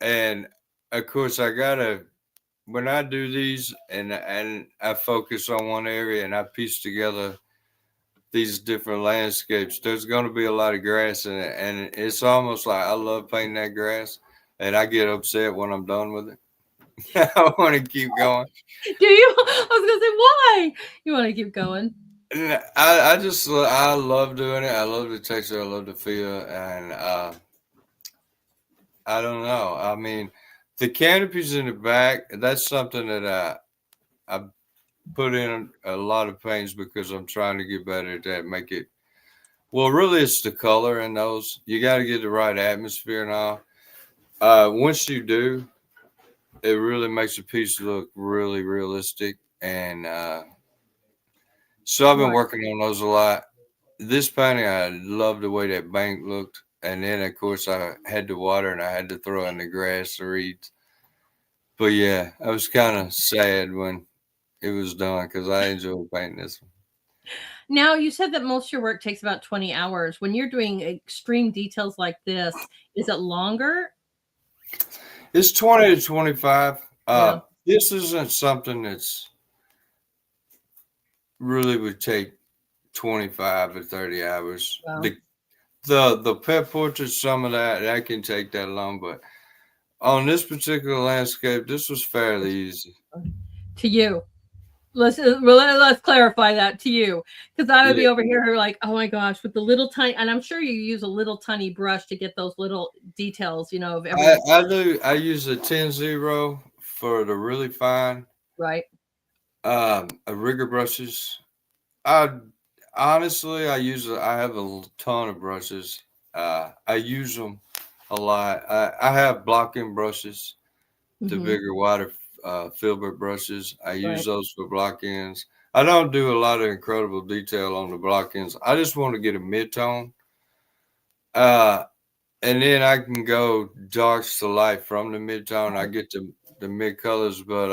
S2: And of course, when I do these and I focus on one area and I piece together these different landscapes, there's going to be a lot of grass in it. And it's almost like I love painting that grass, and I get upset when I'm done with it. I want to keep going.
S1: Do you? I was going to say, why? You want to keep going?
S2: I love doing it. I love the texture. I love the feel. And I don't know. I mean, the canopies in the back, that's something that I put in a lot of paints because I'm trying to get better at that. Really, it's the color in those. You got to get the right atmosphere and all. Once you do, it really makes a piece look really realistic. And so I've been working on those a lot. This painting, I love the way that bank looked. And then, of course, I had the water and I had to throw in the grass, the reeds. But yeah, I was kind of sad when it was done because I enjoyed painting this one.
S1: Now, you said that most of your work takes about 20 hours. When you're doing extreme details like this, is it longer?
S2: It's 20 to 25. This isn't something that's really would take 25 or 30 hours.
S1: Wow.
S2: The pet portrait, some of that can take that long, but on this particular landscape, this was fairly easy.
S1: To you. Let's clarify that to you, because I would be over here like, oh my gosh, with the little tiny, and I'm sure you use a little tiny brush to get those little details, of everything.
S2: I do. I use a 10-0 for the really fine.
S1: Right.
S2: A rigger brushes. I honestly, I have a ton of brushes. I use them a lot. I have blocking brushes, the bigger, wider filbert brushes. I use those for block ends. I don't do a lot of incredible detail on the block ends. I just want to get a mid-tone. And then I can go darks to light from the mid-tone. I get the mid-colors, but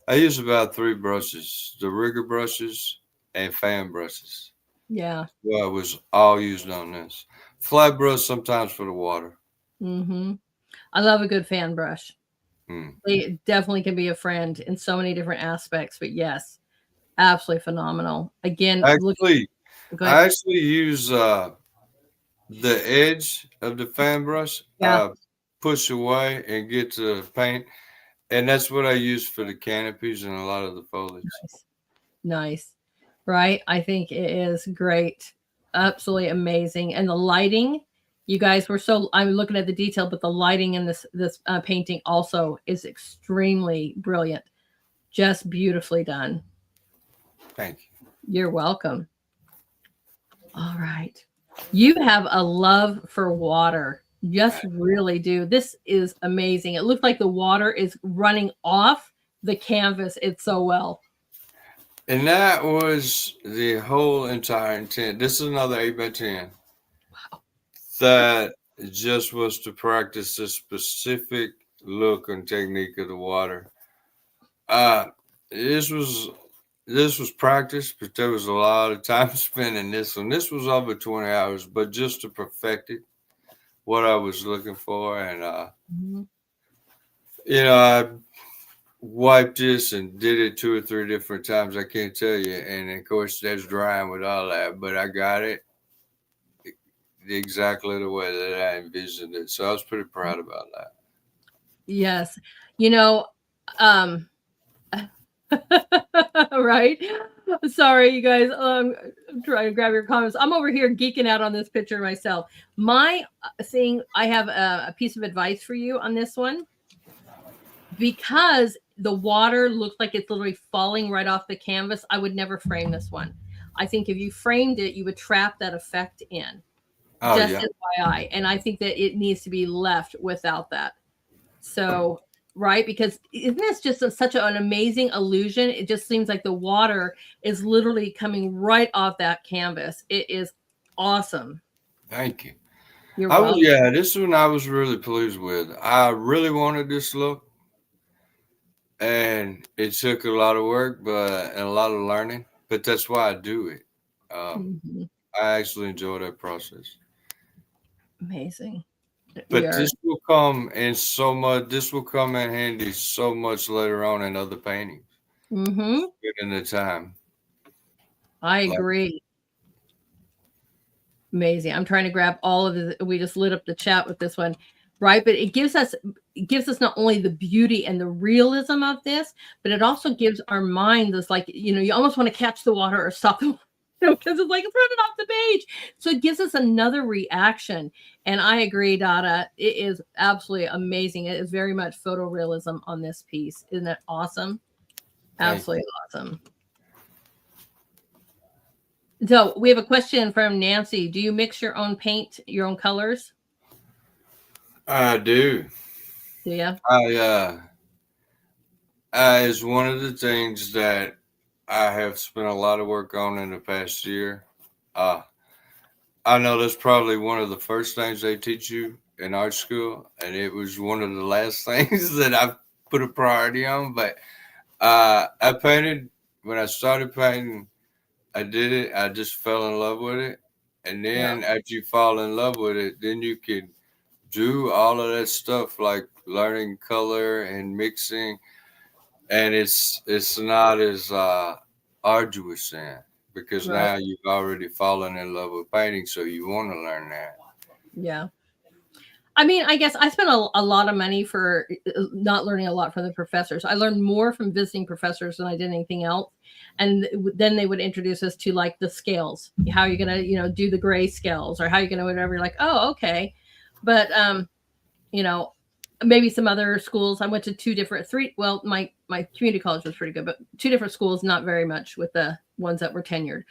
S2: I use about 3 brushes, the rigger brushes and fan brushes.
S1: Yeah.
S2: Well, it was all used on this. Flat brush sometimes for the water.
S1: Mm-hmm. I love a good fan brush. They definitely can be a friend in so many different aspects, but yes, absolutely phenomenal. Again,
S2: I actually use the edge of the fan brush, push away and get to paint. And that's what I use for the canopies and a lot of the foliage.
S1: Nice. right? I think it is great. Absolutely amazing. And the lighting, you guys were I'm looking at the detail, but the lighting in this painting also is extremely brilliant. Just beautifully done.
S2: Thank you.
S1: You're welcome. All right. You have a love for water. Just really do. This is amazing. It looks like the water is running off the canvas. It's so well.
S2: And that was the whole entire intent. This is another 8x10.
S1: Wow.
S2: That just was to practice the specific look and technique of the water. This was practice, but there was a lot of time spent in this one. This was over 20 hours, but just to perfect it, what I was looking for. And, I wiped this and did it 2 or 3 different times. I can't tell you. And of course, that's drying with all that, but I got it exactly the way that I envisioned it. So I was pretty proud about that.
S1: Yes. Right. Sorry, you guys. I'm trying to grab your comments. I'm over here geeking out on this picture myself. My thing, I have a piece of advice for you on this one. Because the water looks like it's literally falling right off the canvas, I would never frame this one. I think if you framed it, you would trap that effect in.
S2: Oh,
S1: just
S2: yeah.
S1: FYI. And I think that it needs to be left without that. So, right? Because isn't this just such an amazing illusion? It just seems like the water is literally coming right off that canvas. It is awesome.
S2: Thank you.
S1: You're welcome.
S2: Yeah, this one I was really pleased with. I really wanted this look. And it took a lot of work, and a lot of learning. But that's why I do it. I actually enjoy that process.
S1: Amazing.
S2: But this will come in so much. This will come in handy so much later on in other paintings. In the time.
S1: I agree. Amazing. I'm trying to grab all of it. We just lit up the chat with this one, right? But it gives us not only the beauty and the realism of this, but it also gives our mind this, like, you almost want to catch the water or stop the because it's like it's running off the page. So it gives us another reaction. And I agree, Dada. It is absolutely amazing. It is very much photorealism on this piece. Isn't that awesome? Absolutely awesome. So we have a question from Nancy. Do you mix your own paint, your own colors?
S2: I do.
S1: Do you?
S2: It's one of the things that I have spent a lot of work on in the past year. I know that's probably one of the first things they teach you in art school, and it was one of the last things that I put a priority on. But I painted, when I started painting, I did it. I just fell in love with it. And then after you fall in love with it, then you can do all of that stuff like learning color and mixing. And it's not as arduous then, because now you've already fallen in love with painting, so you want to learn that.
S1: Yeah. I mean, I guess I spent a lot of money for not learning a lot from the professors. I learned more from visiting professors than I did anything else. And then they would introduce us to like the scales, how you're going to, do the gray scales or how you're going to whatever. You're like, oh, okay. But, maybe some other schools. I went to my community college was pretty good, but 2 different schools, not very much with the ones that were tenured.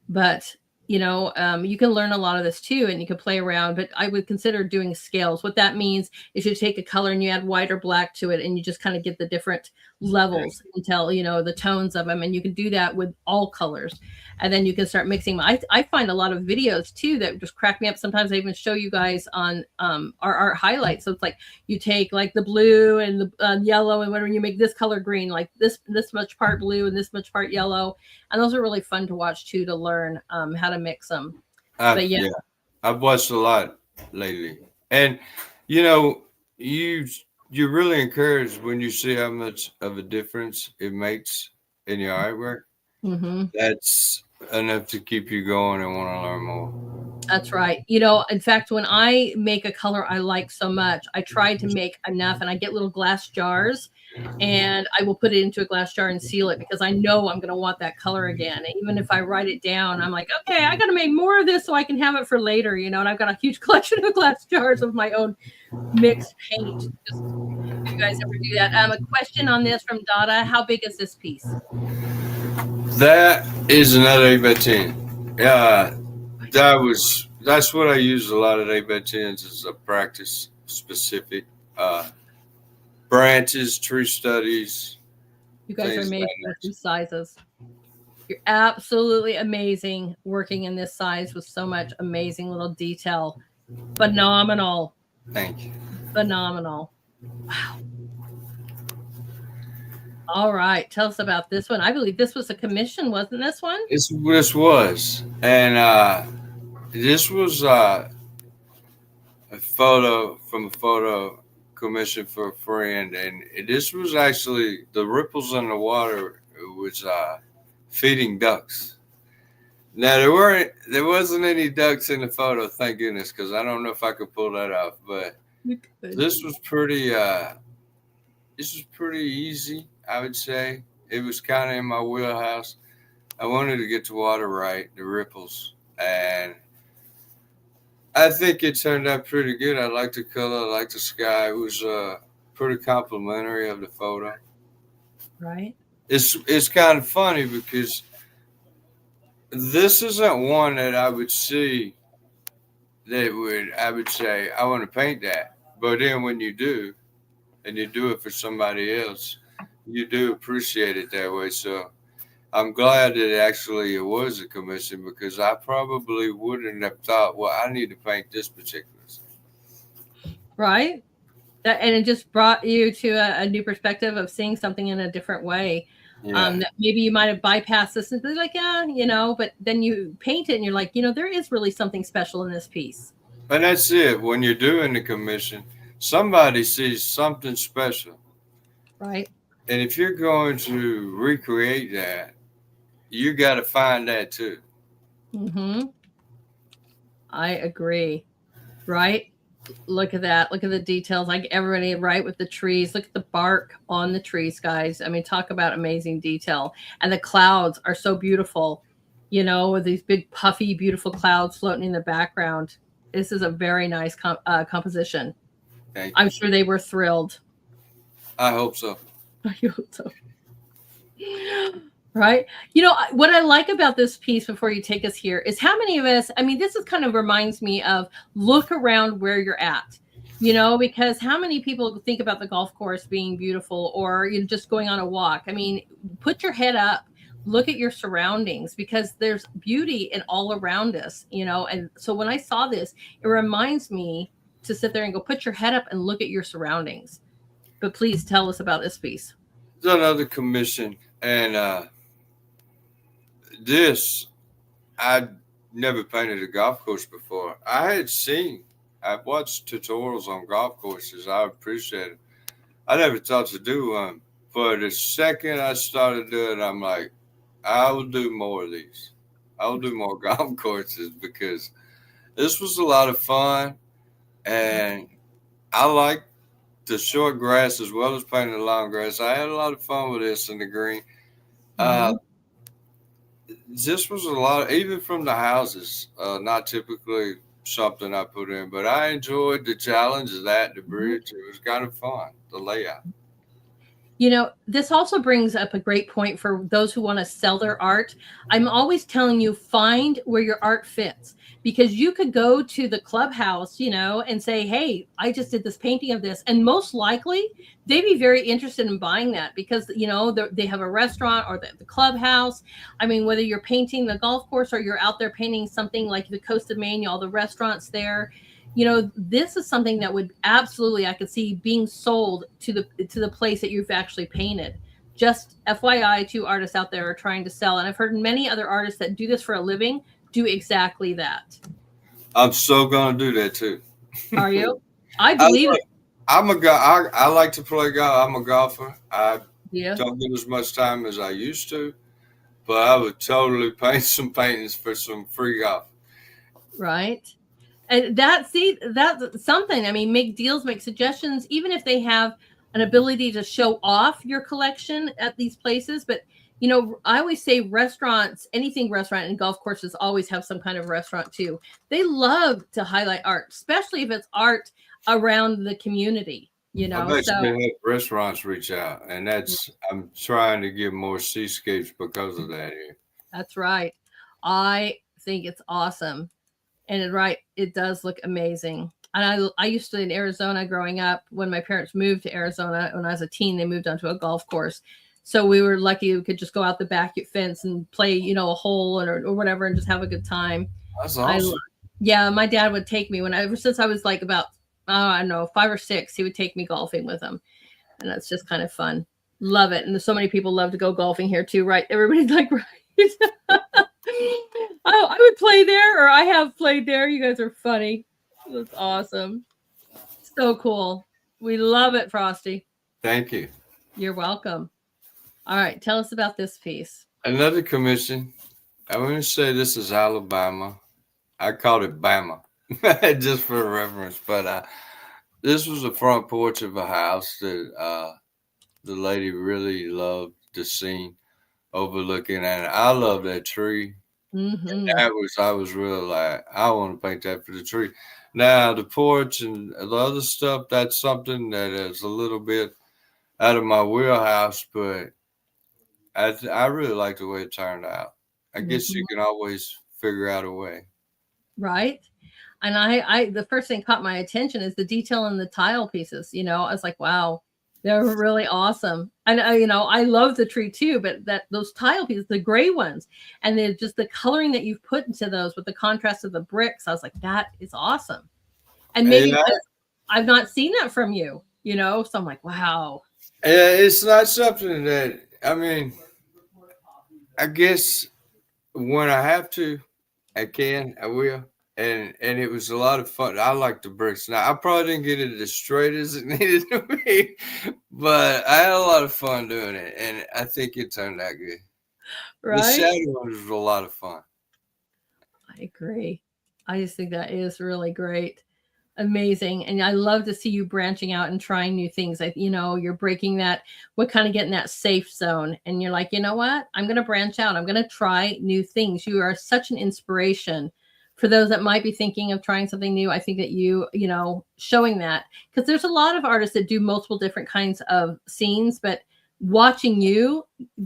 S1: But you can learn a lot of this too, and you can play around, but I would consider doing scales. What that means is you take a color and you add white or black to it, and you just kind of get the different levels until, the tones of them. And you can do that with all colors. And then you can start mixing them. I find a lot of videos too that just crack me up. Sometimes I even show you guys on our art highlights. So it's like you take like the blue and the yellow, and when you make this color green, like this much part blue and this much part yellow. And those are really fun to watch too, to learn how to mix them.
S2: I've watched a lot lately. And, you're really encouraged when you see how much of a difference it makes in your artwork. That's enough to keep you going and want to learn more.
S1: That's right. You know, in fact, when I make a color I like so much, I try to make enough, and I get little glass jars, and I will put it into a glass jar and seal it because I know I'm going to want that color again. And even if I write it down, I'm like, okay, I got to make more of this so I can have it for later, you know. And I've got a huge collection of glass jars of my own mixed paint. Just, you guys ever do that? A question on this from Dada: how big is this piece?
S2: That is another 8x10. That's what I use a lot of 8x10s as a practice specific. Branches, tree studies.
S1: You guys are amazing with these sizes. You're absolutely amazing working in this size with so much amazing little detail. Phenomenal.
S2: Thank you.
S1: Phenomenal. Wow. All right. Tell us about this one. I believe this was a commission, wasn't this one?
S2: This was. And this was a photo from a photo commission for a friend. And this was actually the ripples in the water was feeding ducks. Now there wasn't any ducks in the photo, thank goodness, because I don't know if I could pull that off. But this was pretty easy, I would say. It was kind of in my wheelhouse. I wanted to get the water right, the ripples, and I think it turned out pretty good. I liked the color, I liked the sky. It was pretty complimentary of the photo.
S1: Right.
S2: It's kind of funny because this isn't one that I would see I would say, I want to paint that. But then when you do, and you do it for somebody else, you do appreciate it that way. So I'm glad that it was a commission, because I probably wouldn't have thought, well, I need to paint this particular thing.
S1: Right. And it just brought you to a new perspective of seeing something in a different way. Yeah. That maybe you might have bypassed this and be like, yeah, you know, but then you paint it and you're like, you know, there is really something special in this piece.
S2: And that's it. When you're doing the commission, somebody sees something special.
S1: Right.
S2: And if you're going to recreate that, you got to find that too.
S1: Mm-hmm. I agree. Right. Look at that. Look at the details. Like everybody, right, with the trees. Look at the bark on the trees, guys. I mean, talk about amazing detail. And the clouds are so beautiful, you know, with these big, puffy, beautiful clouds floating in the background. This is a very nice composition. I'm sure they were thrilled.
S2: I hope so.
S1: I hope so. Right. You know, what I like about this piece, before you take us here, is how many of us, I mean, this is kind of reminds me of look around where you're at, you know, because how many people think about the golf course being beautiful, or you know, just going on a walk? I mean, put your head up, look at your surroundings, because there's beauty in all around us, you know. And so when I saw this, it reminds me to sit there and go, put your head up and look at your surroundings. But please tell us about this piece.
S2: There's another commission, and this, I'd never painted a golf course before. I've watched tutorials on golf courses. I appreciate it. I never thought to do one, but the second I started doing it, I'm like, I will do more of these. I will do more golf courses, because this was a lot of fun, and I like the short grass as well as painting the long grass. I had a lot of fun with this in the green. This was a lot, even from the houses, not typically something I put in, but I enjoyed the challenge of that, the bridge. It was kind of fun, the layout.
S1: You know, this also brings up a great point for those who want to sell their art. I'm always telling you, find where your art fits, because you could go to the clubhouse, you know, and say, hey, I just did this painting of this. And most likely they'd be very interested in buying that, because, you know, they have a restaurant or the clubhouse. I mean, whether you're painting the golf course or you're out there painting something like the coast of Maine, all the restaurants there, you know, this is something that would absolutely, I could see being sold to the place that you've actually painted. Just FYI, to artists out there are trying to sell. And I've heard many other artists that do this for a living do exactly that.
S2: I'm so going to do that too.
S1: Are you? I believe it.
S2: I like to play golf. I'm a golfer. I
S1: Yeah.
S2: don't get as much time as I used to, but I would totally paint some paintings for some free golf.
S1: Right. And that's something. I mean, make deals, make suggestions, even if they have an ability to show off your collection at these places. But I always say restaurants, anything restaurant, and golf courses always have some kind of restaurant too. They love to highlight art, especially if it's art around the community.
S2: I've
S1: So
S2: actually had restaurants reach out, and I'm trying to get more seascapes because of that here.
S1: that's right. I think it's awesome. And it does look amazing. And I used to in Arizona growing up. When my parents moved to Arizona when I was a teen, they moved onto a golf course, so we were lucky we could just go out the back fence and play a hole or whatever and just have a good time.
S2: That's
S1: I
S2: awesome.
S1: Yeah, my dad would take me ever since I was like about I don't know 5 or 6. He would take me golfing with him, and that's just kind of fun. Love it. And there's so many people love to go golfing here too, right? Everybody's like, right. Oh, I would play there, or I have played there. You guys are funny. That's awesome. So cool. We love it, Frosty.
S2: Thank you.
S1: You're welcome. All right, tell us about this piece.
S2: Another commission. I want to say this is Alabama. I called it Bama, just for reference. But this was the front porch of a house that the lady really loved the scene overlooking, and I love that tree.
S1: Mm-hmm.
S2: I was really like, I want to paint that for the tree. Now the porch and the other stuff, that's something that is a little bit out of my wheelhouse, but I really like the way it turned out. I guess you can always figure out a way.
S1: Right. And I the first thing caught my attention is the detail in the tile pieces. I was like, wow, they're really awesome. And I love the tree too, but those tile pieces, the gray ones, and then just the coloring that you've put into those with the contrast of the bricks, I was like, that is awesome. And maybe
S2: Yeah,
S1: I've not seen that from you, so I'm like, wow.
S2: it's not something that I mean. I guess when I have to, I can, I will. And it was a lot of fun. I like the bricks. Now I probably didn't get it as straight as it needed to be, but I had a lot of fun doing it, and I think it turned out good. The
S1: Right.
S2: shadow ones was a lot of fun.
S1: I agree. I just think that is really great. Amazing. And I love to see you branching out and trying new things. Like, you're breaking that, what kind of getting that safe zone. And you're like, you know what? I'm going to branch out. I'm going to try new things. You are such an inspiration for those that might be thinking of trying something new. I think that showing that, because there's a lot of artists that do multiple different kinds of scenes, but watching you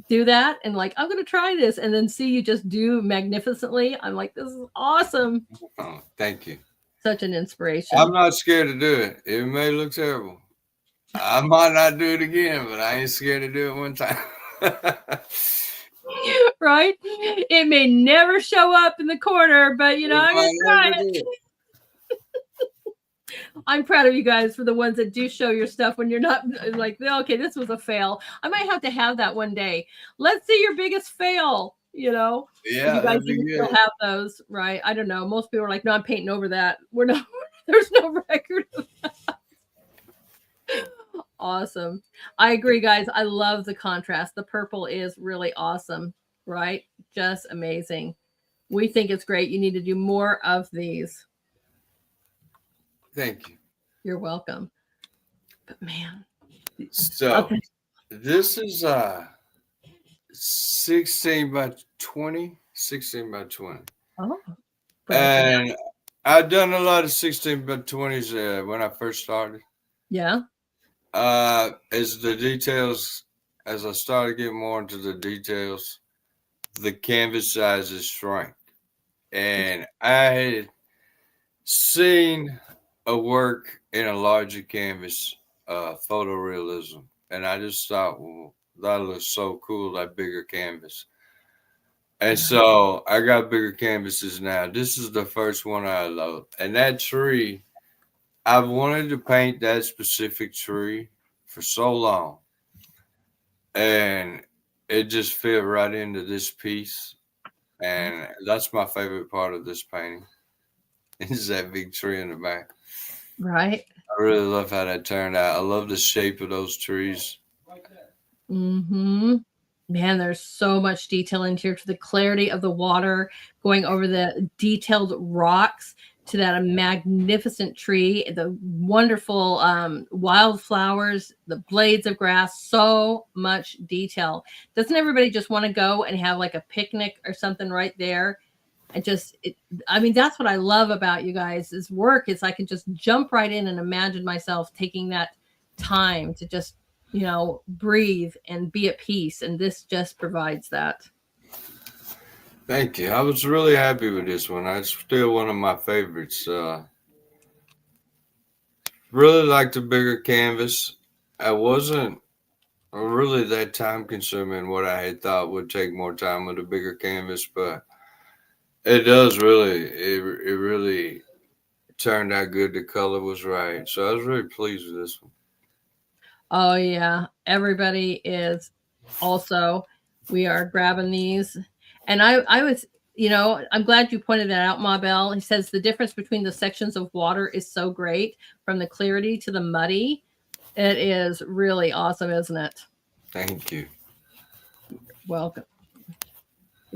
S1: do that and like, I'm going to try this, and then see you just do magnificently. I'm like, this is awesome.
S2: Oh, thank you.
S1: Such an inspiration.
S2: I'm not scared to do it. It may look terrible. I might not do it again, but I ain't scared to do it one time.
S1: Right? It may never show up in the corner, but I'm gonna try it. I'm proud of you guys for the ones that do show your stuff when you're not like, okay, this was a fail. I might have to have that one day. Let's see your biggest fail.
S2: Yeah,
S1: you guys still have those, right? I don't know. Most people are like, no, I'm painting over that. We're not. There's no record of that. Awesome. I agree, guys. I love the contrast. The purple is really awesome, right? Just amazing. We think it's great. You need to do more of these.
S2: Thank you.
S1: You're welcome. But man.
S2: So okay. This is 16 by 20. 16 by 20.
S1: Oh.
S2: And I've done a lot of 16 by 20s when I first started.
S1: Yeah.
S2: As I started getting more into the details, the canvas sizes shrank. And I had seen a work in a larger canvas, photorealism. And I just thought, well, that looks so cool, that bigger canvas. And so I got bigger canvases now. This is the first one I love. And that tree, I've wanted to paint that specific tree for so long. And it just fit right into this piece. And that's my favorite part of this painting. Is that big tree in the back.
S1: Right.
S2: I really love how that turned out. I love the shape of those trees.
S1: Mm-hmm. Man, there's so much detail in here, to the clarity of the water, going over the detailed rocks, to that magnificent tree, the wonderful wildflowers, the blades of grass, so much detail. Doesn't everybody just want to go and have like a picnic or something right there? And just, I mean, that's what I love about you guys' work, is I can just jump right in and imagine myself taking that time to just, breathe and be at peace. And this just provides that.
S2: Thank you. I was really happy with this one. It's still one of my favorites. Really like the bigger canvas. I wasn't really that time consuming what I had thought would take more time with a bigger canvas, but it does really, it really turned out good. The color was right. So I was really pleased with this one.
S1: Oh yeah, everybody is also. We are grabbing these, and I was, I'm glad you pointed that out, Mabel. He says the difference between the sections of water is so great, from the clarity to the muddy. It is really awesome, isn't it?
S2: Thank you.
S1: Welcome.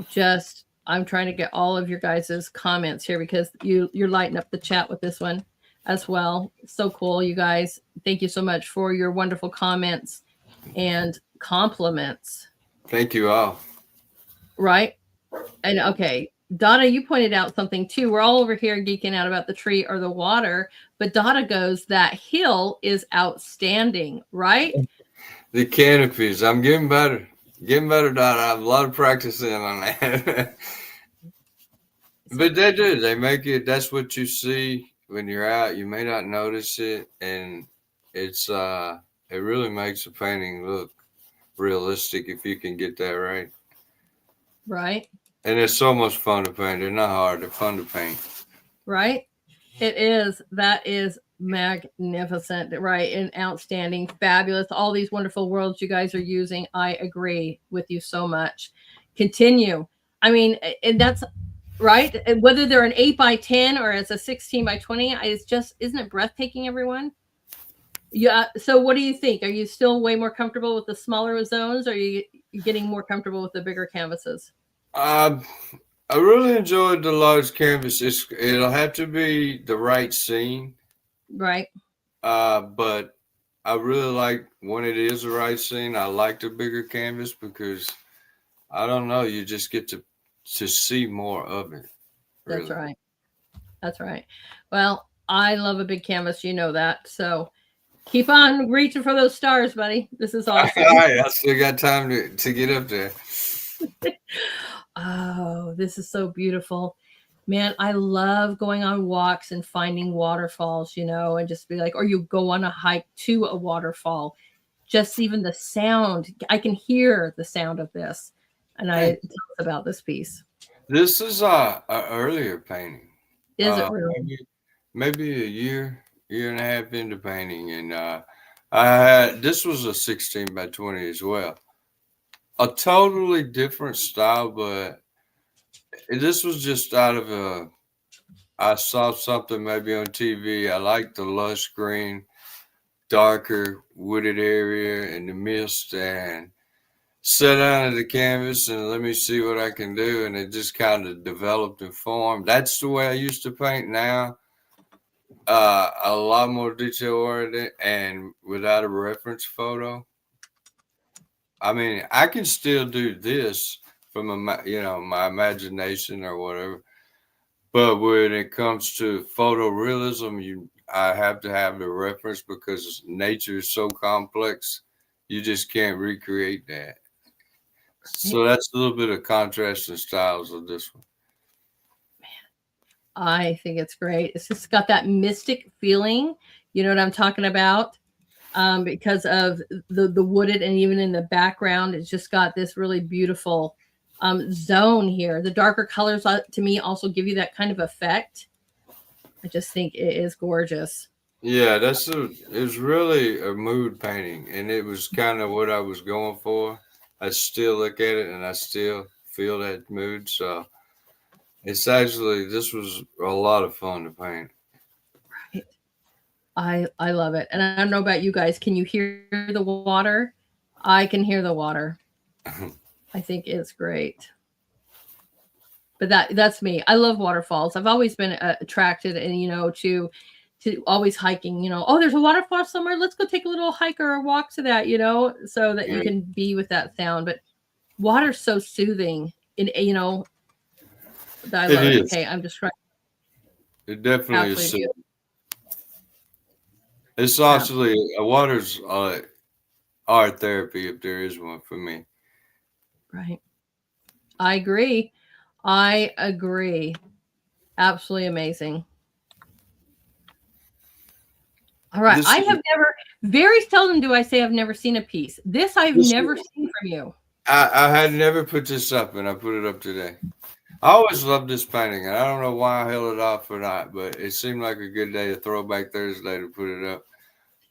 S1: Just, I'm trying to get all of your guys' comments here, because you're lighting up the chat with this one as well. So cool, you guys. Thank you so much for your wonderful comments and compliments.
S2: Thank you all.
S1: Right? And okay, Donna, you pointed out something too. We're all over here geeking out about the tree or the water, but Donna goes, that hill is outstanding, right?
S2: The canopies, I'm getting better. Getting better, Donna. I have a lot of practicing on that. But they do. They make it, that's what you see when you're out. You may not notice it, and it's it really makes a painting look realistic if you can get that right.
S1: Right?
S2: And it's so much fun to paint. They're not hard, they're fun to paint.
S1: Right? It is. That is magnificent, right? And outstanding, fabulous. All these wonderful worlds you guys are using. I agree with you so much. Continue. I mean, and that's right. Whether they're an 8x10 or it's a 16x20, it's just, isn't it breathtaking, everyone? Yeah. So what do you think? Are you still way more comfortable with the smaller zones, or are you getting more comfortable with the bigger canvases?
S2: I really enjoyed the large canvas. It'll have to be the right scene.
S1: Right.
S2: But I really like when it is the right scene. I like the bigger canvas because I don't know, you just get to see more of it.
S1: Really. That's right. That's right. Well, I love a big canvas, you know that. So keep on reaching for those stars, buddy. This is awesome.
S2: All right, I still got time to get up there.
S1: Oh, this is so beautiful. Man, I love going on walks and finding waterfalls, and just be like, or you go on a hike to a waterfall. Just even the sound, I can hear the sound of this. And I tell us about this piece.
S2: This is a earlier painting.
S1: Is it really?
S2: Maybe a year and a half into painting, and this was a 16x20 as well. A totally different style, but this was just out of I saw something maybe on TV. I liked the lush green, darker wooded area and the mist, and sat down at the canvas and let me see what I can do. And it just kind of developed and formed. That's the way I used to paint. Now, a lot more detail oriented and without a reference photo. I mean, I can still do this from my imagination or whatever. But when it comes to photorealism, I have to have the reference because nature is so complex. You just can't recreate that. So that's a little bit of contrast in styles of this one.
S1: I think it's great. It's just got that mystic feeling. You know what I'm talking about? Because of the wooded, and even in the background, it's just got this really beautiful zone here. The darker colors to me also give you that kind of effect. I just think it is gorgeous.
S2: Yeah, it's really a mood painting, and it was kind of what I was going for. I still look at it and I still feel that mood. So this was a lot of fun to paint.
S1: Right. I love it. And I don't know about you guys. Can you hear the water? I can hear the water. I think it's great. But that's me. I love waterfalls. I've always been attracted, and to always hiking. Oh, there's a waterfall somewhere. Let's go take a little hike or a walk to that. So that you can be with that sound. But water's so soothing. That I love it. Okay, I'm just trying.
S2: It definitely is.
S1: Absolutely.
S2: It's actually water's art therapy, if there is one, for me.
S1: Right. I agree. Absolutely amazing. All right. I have very seldom do I say I've never seen a piece. This I've never seen from you.
S2: I had never put this up, and I put it up today. I always loved this painting, and I don't know why I held it off or not, but it seemed like a good day, a throwback Thursday, to put it up.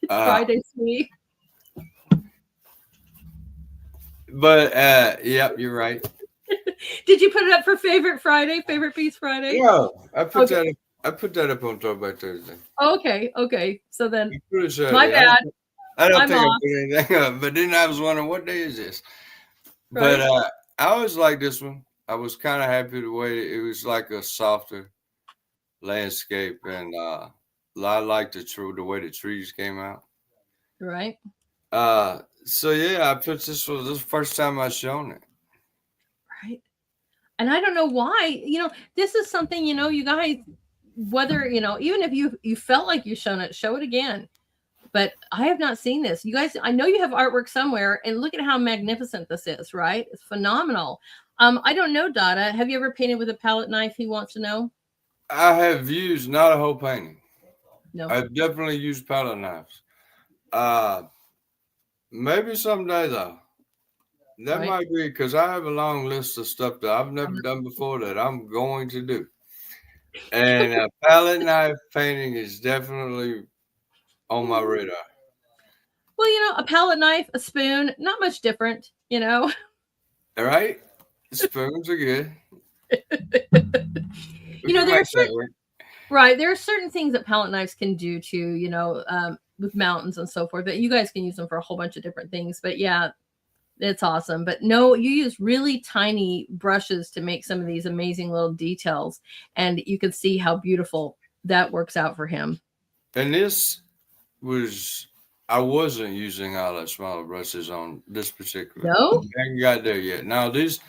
S1: It's Friday, sweet.
S2: But yep, you're right.
S1: Did you put it up for favorite piece Friday?
S2: No, I put that up on Throwback Thursday.
S1: Okay. So then,
S2: my
S1: bad.
S2: I don't think I put anything up, but then I was wondering, what day is this? Right. But I always liked this one. I was kind of happy the way it was like a softer landscape, and I liked the way the trees came out.
S1: Right.
S2: So yeah, I put this was the first time I've shown it.
S1: Right. And I don't know why, this is something, you guys, whether, even if you felt like you've shown it, show it again. But I have not seen this. You guys, I know you have artwork somewhere, and look at how magnificent this is, right? It's phenomenal. I don't know, Dada. Have you ever painted with a palette knife? He wants to know.
S2: I have used not a whole painting.
S1: No.
S2: I've definitely used palette knives. Maybe someday though. That might be because I have a long list of stuff that I've never done before that I'm going to do. And a palette knife painting is definitely on my radar.
S1: Well, a palette knife, a spoon, not much different,
S2: All right. Spoons are good.
S1: There are certain things that palette knives can do too, with mountains and so forth, that you guys can use them for a whole bunch of different things. But yeah, it's awesome. But no, you use really tiny brushes to make some of these amazing little details, and you can see how beautiful that works out for him.
S2: And I wasn't using all that smaller brushes on this particular.
S1: No,
S2: I haven't got there yet. Now this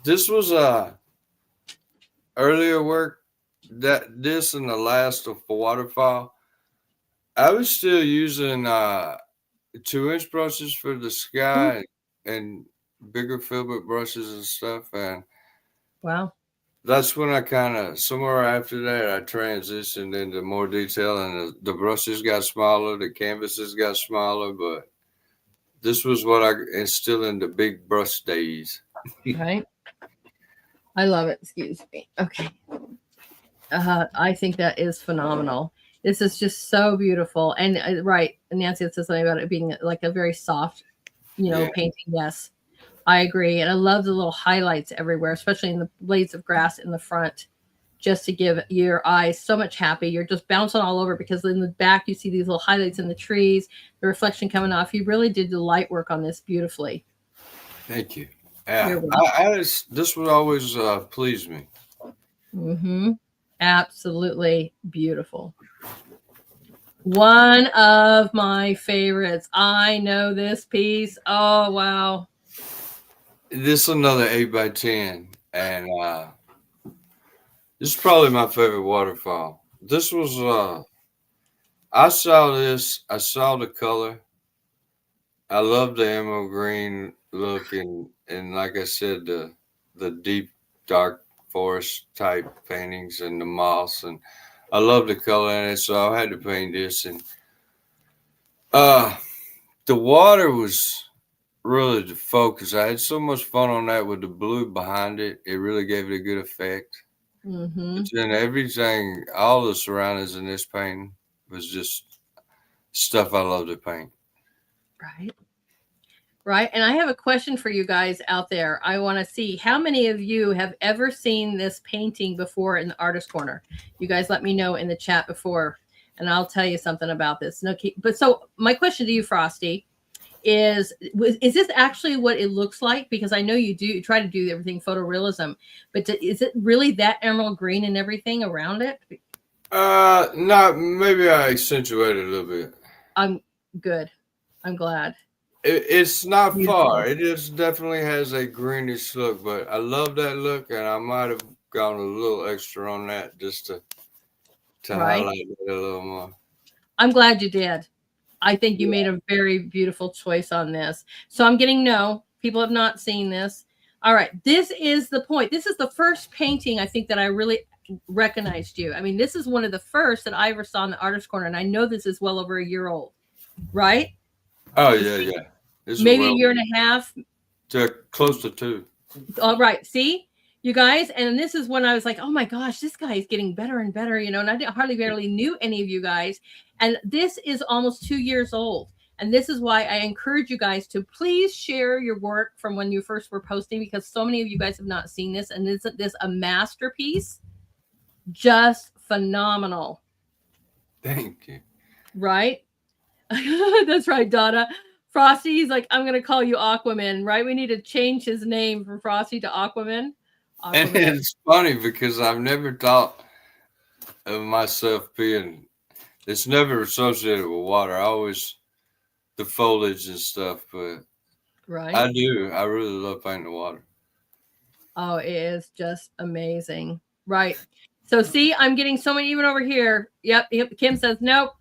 S2: was earlier work. This and the last of the waterfall, I was still using 2-inch brushes for the sky and bigger filbert brushes and stuff. And
S1: wow,
S2: that's when I kind of, somewhere after that, I transitioned into more detail, and the brushes got smaller, the canvases got smaller, but this was what I instilled in the big brush days.
S1: Right. I love it. Excuse me. Okay. I think that is phenomenal. This is just so beautiful. And right, Nancy says something about it being like a very soft, painting. Yes, I agree. And I love the little highlights everywhere, especially in the blades of grass in the front, just to give your eyes so much happy. You're just bouncing all over, because in the back you see these little highlights in the trees, the reflection coming off. You really did the light work on this beautifully.
S2: Thank you. Yeah, this would always please me.
S1: Mm-hmm. Absolutely beautiful. One of my favorites. I know this piece. Oh, wow.
S2: This is another 8x10, and this is probably my favorite waterfall. This was, I saw this, I saw the color. I love the emerald green look, and like I said, the deep, dark forest type paintings and the moss, and I love the color in it, so I had to paint this. And the water was really the focus. I had so much fun on that with the blue behind it. It really gave it a good effect.
S1: Mm-hmm.
S2: But then everything, all the surroundings in this painting was just stuff I love to paint.
S1: Right. And I have a question for you guys out there. I want to see how many of you have ever seen this painting before in the Artist Corner. You guys let me know in the chat before, and I'll tell you something about this. But so my question to you, Frosty, is this actually what it looks like? Because I know you try to do everything photorealism, but is it really that emerald green and everything around it?
S2: No, maybe I accentuated a little bit.
S1: I'm good. I'm glad.
S2: It's not
S1: Beautiful.
S2: far. It just definitely has a greenish look, but I love that look, and I might have gone a little extra on that just to
S1: Right.
S2: highlight it a little more.
S1: I'm glad you did. I think you
S2: Yeah.
S1: made a very beautiful choice on this. So I'm getting no. People have not seen this. All right. This is the point. This is the first painting I think that I really recognized you. I mean, this is one of the first that I ever saw in the Artist Corner, and I know this is well over a year old, right?
S2: Oh yeah. This is
S1: Maybe a
S2: well
S1: year and a half.
S2: close to 2.
S1: All right. See, you guys, and this is when I was like, oh my gosh, this guy is getting better and better, you know, and I hardly barely knew any of you guys. And this is almost 2 years old. And this is why I encourage you guys to please share your work from when you first were posting, because so many of you guys have not seen this. And isn't this a masterpiece? Just phenomenal.
S2: Thank you.
S1: Right? That's right, Donna. Frosty's like, I'm going to call you Aquaman, right? We need to change his name from Frosty to Aquaman.
S2: And it's funny because I've never thought of myself being, it's never associated with water. I always, the foliage and stuff, but
S1: Right.
S2: I do. I really love painting the water.
S1: Oh, it is just amazing. Right. So see, I'm getting so many even over here. Yep. Kim says, nope.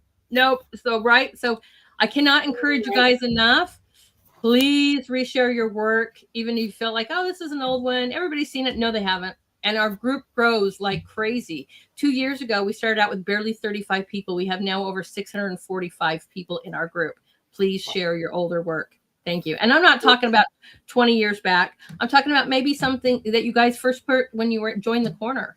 S1: So, right. So I cannot encourage you guys enough. Please reshare your work. Even if you feel like, oh, this is an old one. Everybody's seen it. No, they haven't. And our group grows like crazy. 2 years ago, we started out with barely 35 people. We have now over 645 people in our group. Please share your older work. Thank you. And I'm not talking about 20 years back. I'm talking about maybe something that you guys first put when you were joined the corner.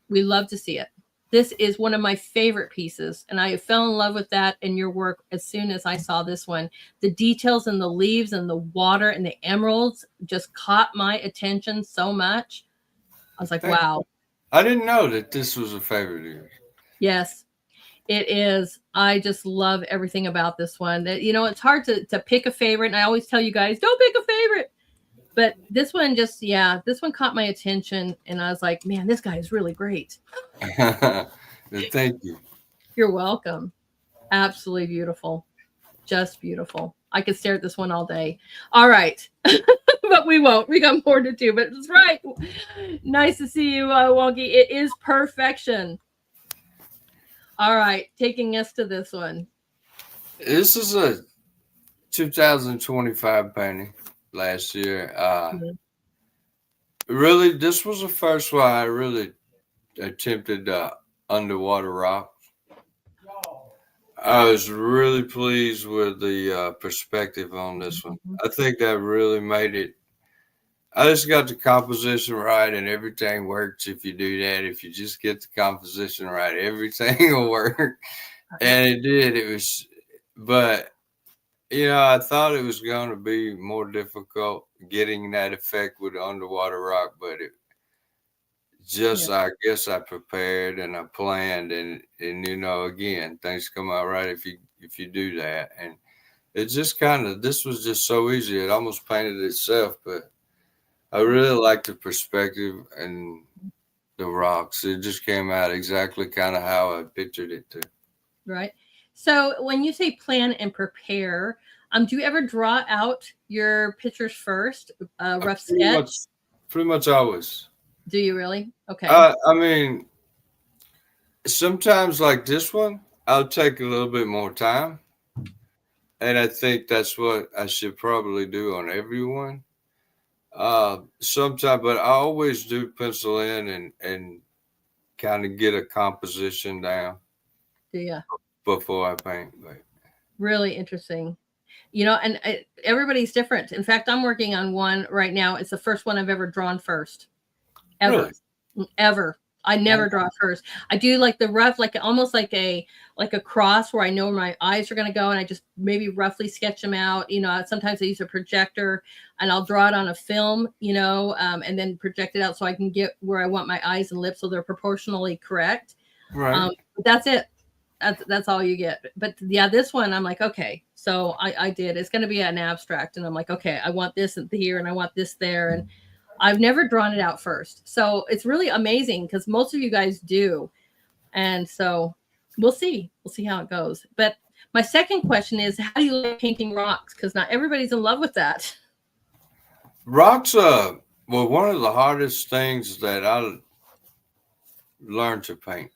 S1: We love to see it. This is one of my favorite pieces, and I fell in love with that in your work as soon as I saw this one. The details in the leaves and the water and the emeralds just caught my attention so much. I was like, wow.
S2: I didn't know that this was a favorite of yours.
S1: Yes, it is. I just love everything about this one. That, you know, it's hard to pick a favorite, and I always tell you guys, don't pick a favorite. But this one just, this one caught my attention, and I was like, man, this guy is really great.
S2: Thank you.
S1: You're welcome. Absolutely beautiful. Just beautiful. I could stare at this one all day. All right. But we won't. We got more to do, but it's right. Nice to see you, Wonky. It is perfection. All right. Taking us to this one.
S2: This is a 2025 painting last year. Really, this was the first one I really attempted underwater rocks. I was really pleased with the perspective on this one. I think that really made it. I just got the composition right, and everything works if you do that. If you just get the composition right, everything will work. And it did. It was, but you know, I thought it was going to be more difficult getting that effect with the underwater rock, but it just, I guess I prepared and I planned, and you know, again, things come out right if you do that. And it just kind of, this was just so easy. It almost painted itself, but I really liked the perspective and the rocks. It just came out exactly kind of how I pictured it to.
S1: Right. So when you say plan and prepare, do you ever draw out your pictures first? Rough sketch?
S2: Pretty much always.
S1: Do you really? Okay.
S2: I mean, sometimes like this one, I'll take a little bit more time. And I think that's what I should probably do on everyone. Sometimes, but I always do pencil in and kind of get a composition down.
S1: Do you?
S2: Before I paint. But.
S1: Really interesting. You know, and everybody's different. In fact, I'm working on one right now. It's the first one I've ever drawn first. Ever. Really? Ever. I never draw first. I do like the rough, like almost like a cross where I know where my eyes are going to go, and I just maybe roughly sketch them out. You know, sometimes I use a projector and I'll draw it on a film, you know, and then project it out so I can get where I want my eyes and lips so they're proportionally correct.
S2: Right.
S1: That's it. That's all you get. But yeah, this one I'm like, okay. So I did. It's going to be an abstract, and I'm like, okay, I want this here, and I want this there, and I've never drawn it out first. So it's really amazing because most of you guys do, and so we'll see. We'll see how it goes. But my second question is, how do you like painting rocks? Because not everybody's in love with that.
S2: Rocks, well, one of the hardest things that I learned to paint.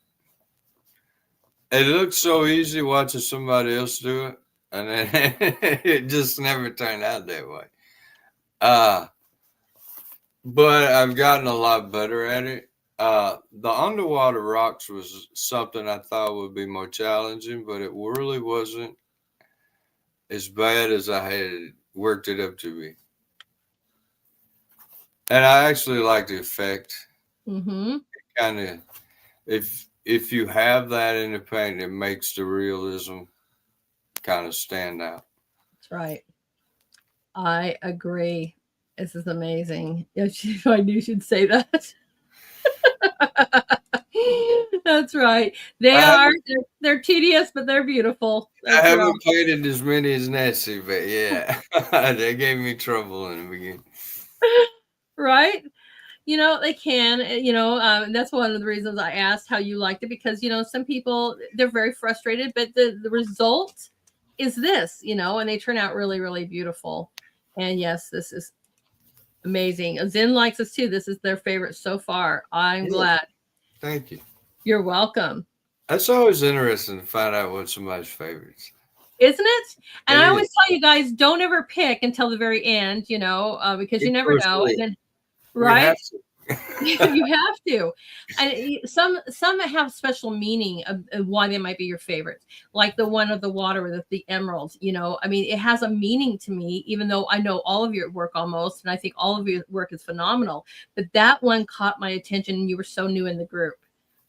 S2: It looks so easy watching somebody else do it, and then it just never turned out that way. But I've gotten a lot better at it. The underwater rocks was something I thought would be more challenging, but it really wasn't as bad as I had worked it up to be. And I actually like the effect.
S1: Mm-hmm.
S2: Kind of, if you have that in the paint, it makes the realism kind of stand out.
S1: That's right. I agree. This is amazing. I knew she'd say that. That's right. They're tedious, but they're beautiful.
S2: I haven't painted as many as Nancy, but yeah, they gave me trouble in the beginning.
S1: Right? They can, that's one of the reasons I asked how you liked it, because, some people, they're very frustrated, but the result is this, and they turn out really, really beautiful. And yes, this is amazing. Zen likes this too. This is their favorite so far. I'm glad.
S2: Thank you.
S1: You're welcome.
S2: That's always interesting to find out what somebody's favorites.
S1: Isn't it? And I always tell you guys, don't ever pick until the very end, because you never know. And then, right? You have to. And some have special meaning of why they might be your favorites, like the one of the water with the emeralds. It has a meaning to me, even though I know all of your work almost, and I think all of your work is phenomenal, but that one caught my attention, and you were so new in the group,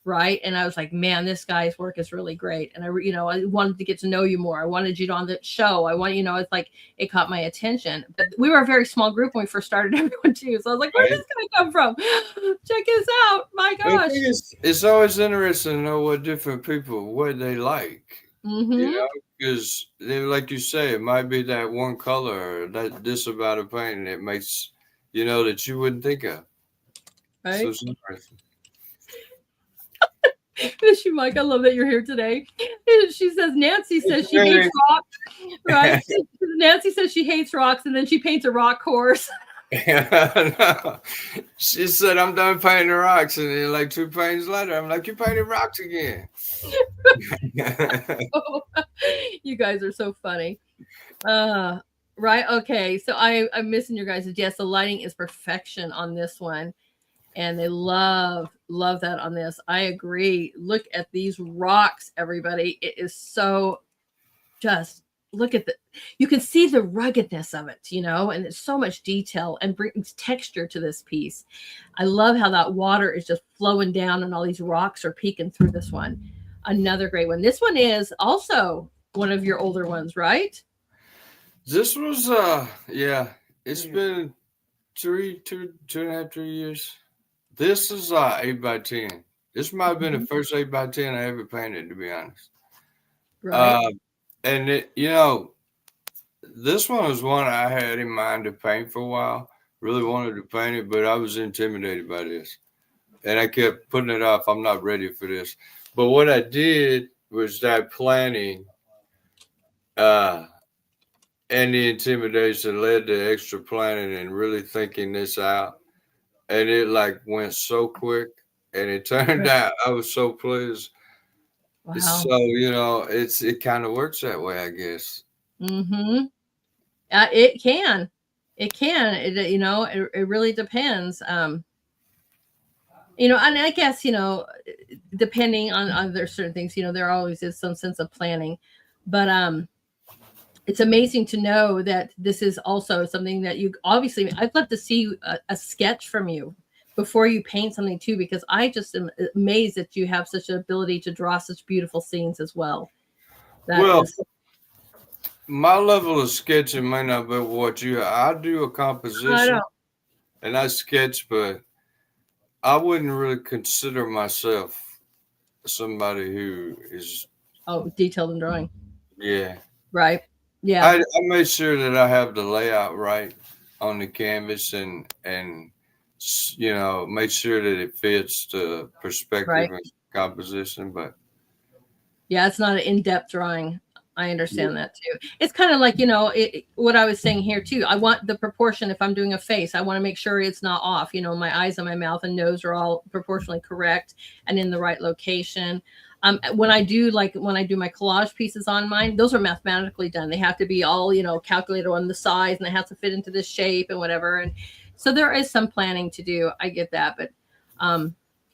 S1: right? And I was like, man, this guy's work is really great. And I wanted to get to know you more. I wanted you on the show. It's like, it caught my attention. But we were a very small group when we first started, everyone too. So I was like, where's this guy come from? Check this out. My gosh.
S2: It's always interesting to know what different people, what they like.
S1: Mm-hmm.
S2: Because like you say, it might be that one color or this about a painting that makes, that you wouldn't think of.
S1: Right.
S2: So it's interesting.
S1: Miss you, Mike. I love that you're here today. She says Nancy says she hates rocks. Right? Nancy says she hates rocks, and then she paints a rock course.
S2: No. She said, I'm done painting the rocks, and then like 2 paintings later, I'm like, you painted rocks again.
S1: You guys are so funny. Right? Okay. So I'm missing your guys'. Yes, the lighting is perfection on this one. And they love that on this. I agree. Look at these rocks, everybody. It is so, just look at you can see the ruggedness of it, and there's so much detail and brings texture to this piece. I love how that water is just flowing down and all these rocks are peeking through this one. Another great one. This one is also one of your older ones, right?
S2: This was, it's been 2.5, 3 years. This is 8x10. This might have been the first 8x10 I ever painted, to be honest.
S1: Right.
S2: And this one was one I had in mind to paint for a while. Really wanted to paint it, but I was intimidated by this, and I kept putting it off. I'm not ready for this. But what I did was that planning, and the intimidation led to extra planning and really thinking this out. And it went so quick, and it turned out I was so pleased.
S1: Wow.
S2: So it kind of works that way, I guess.
S1: Mm-hmm. It can. It really depends. And I guess depending on there's certain things, there always is some sense of planning, but it's amazing to know that this is also something that you obviously, I'd love to see a sketch from you before you paint something too, because I just am amazed that you have such an ability to draw such beautiful scenes as well.
S2: My level of sketching may not be what I do a composition and I sketch, but I wouldn't really consider myself somebody who is
S1: Oh, detailed in drawing.
S2: Yeah.
S1: Right. Yeah.
S2: I made sure that I have the layout right on the canvas and make sure that it fits the perspective
S1: Right.
S2: and composition. But
S1: Yeah, it's not an in-depth drawing. I understand that too. It's kind of like, what I was saying here too. I want the proportion. If I'm doing a face, I want to make sure it's not off. My eyes and my mouth and nose are all proportionally correct and in the right location. When I do my collage pieces on mine, those are mathematically done. They have to be all, calculated on the size, and they have to fit into this shape and whatever. And so there is some planning to do. I get that, but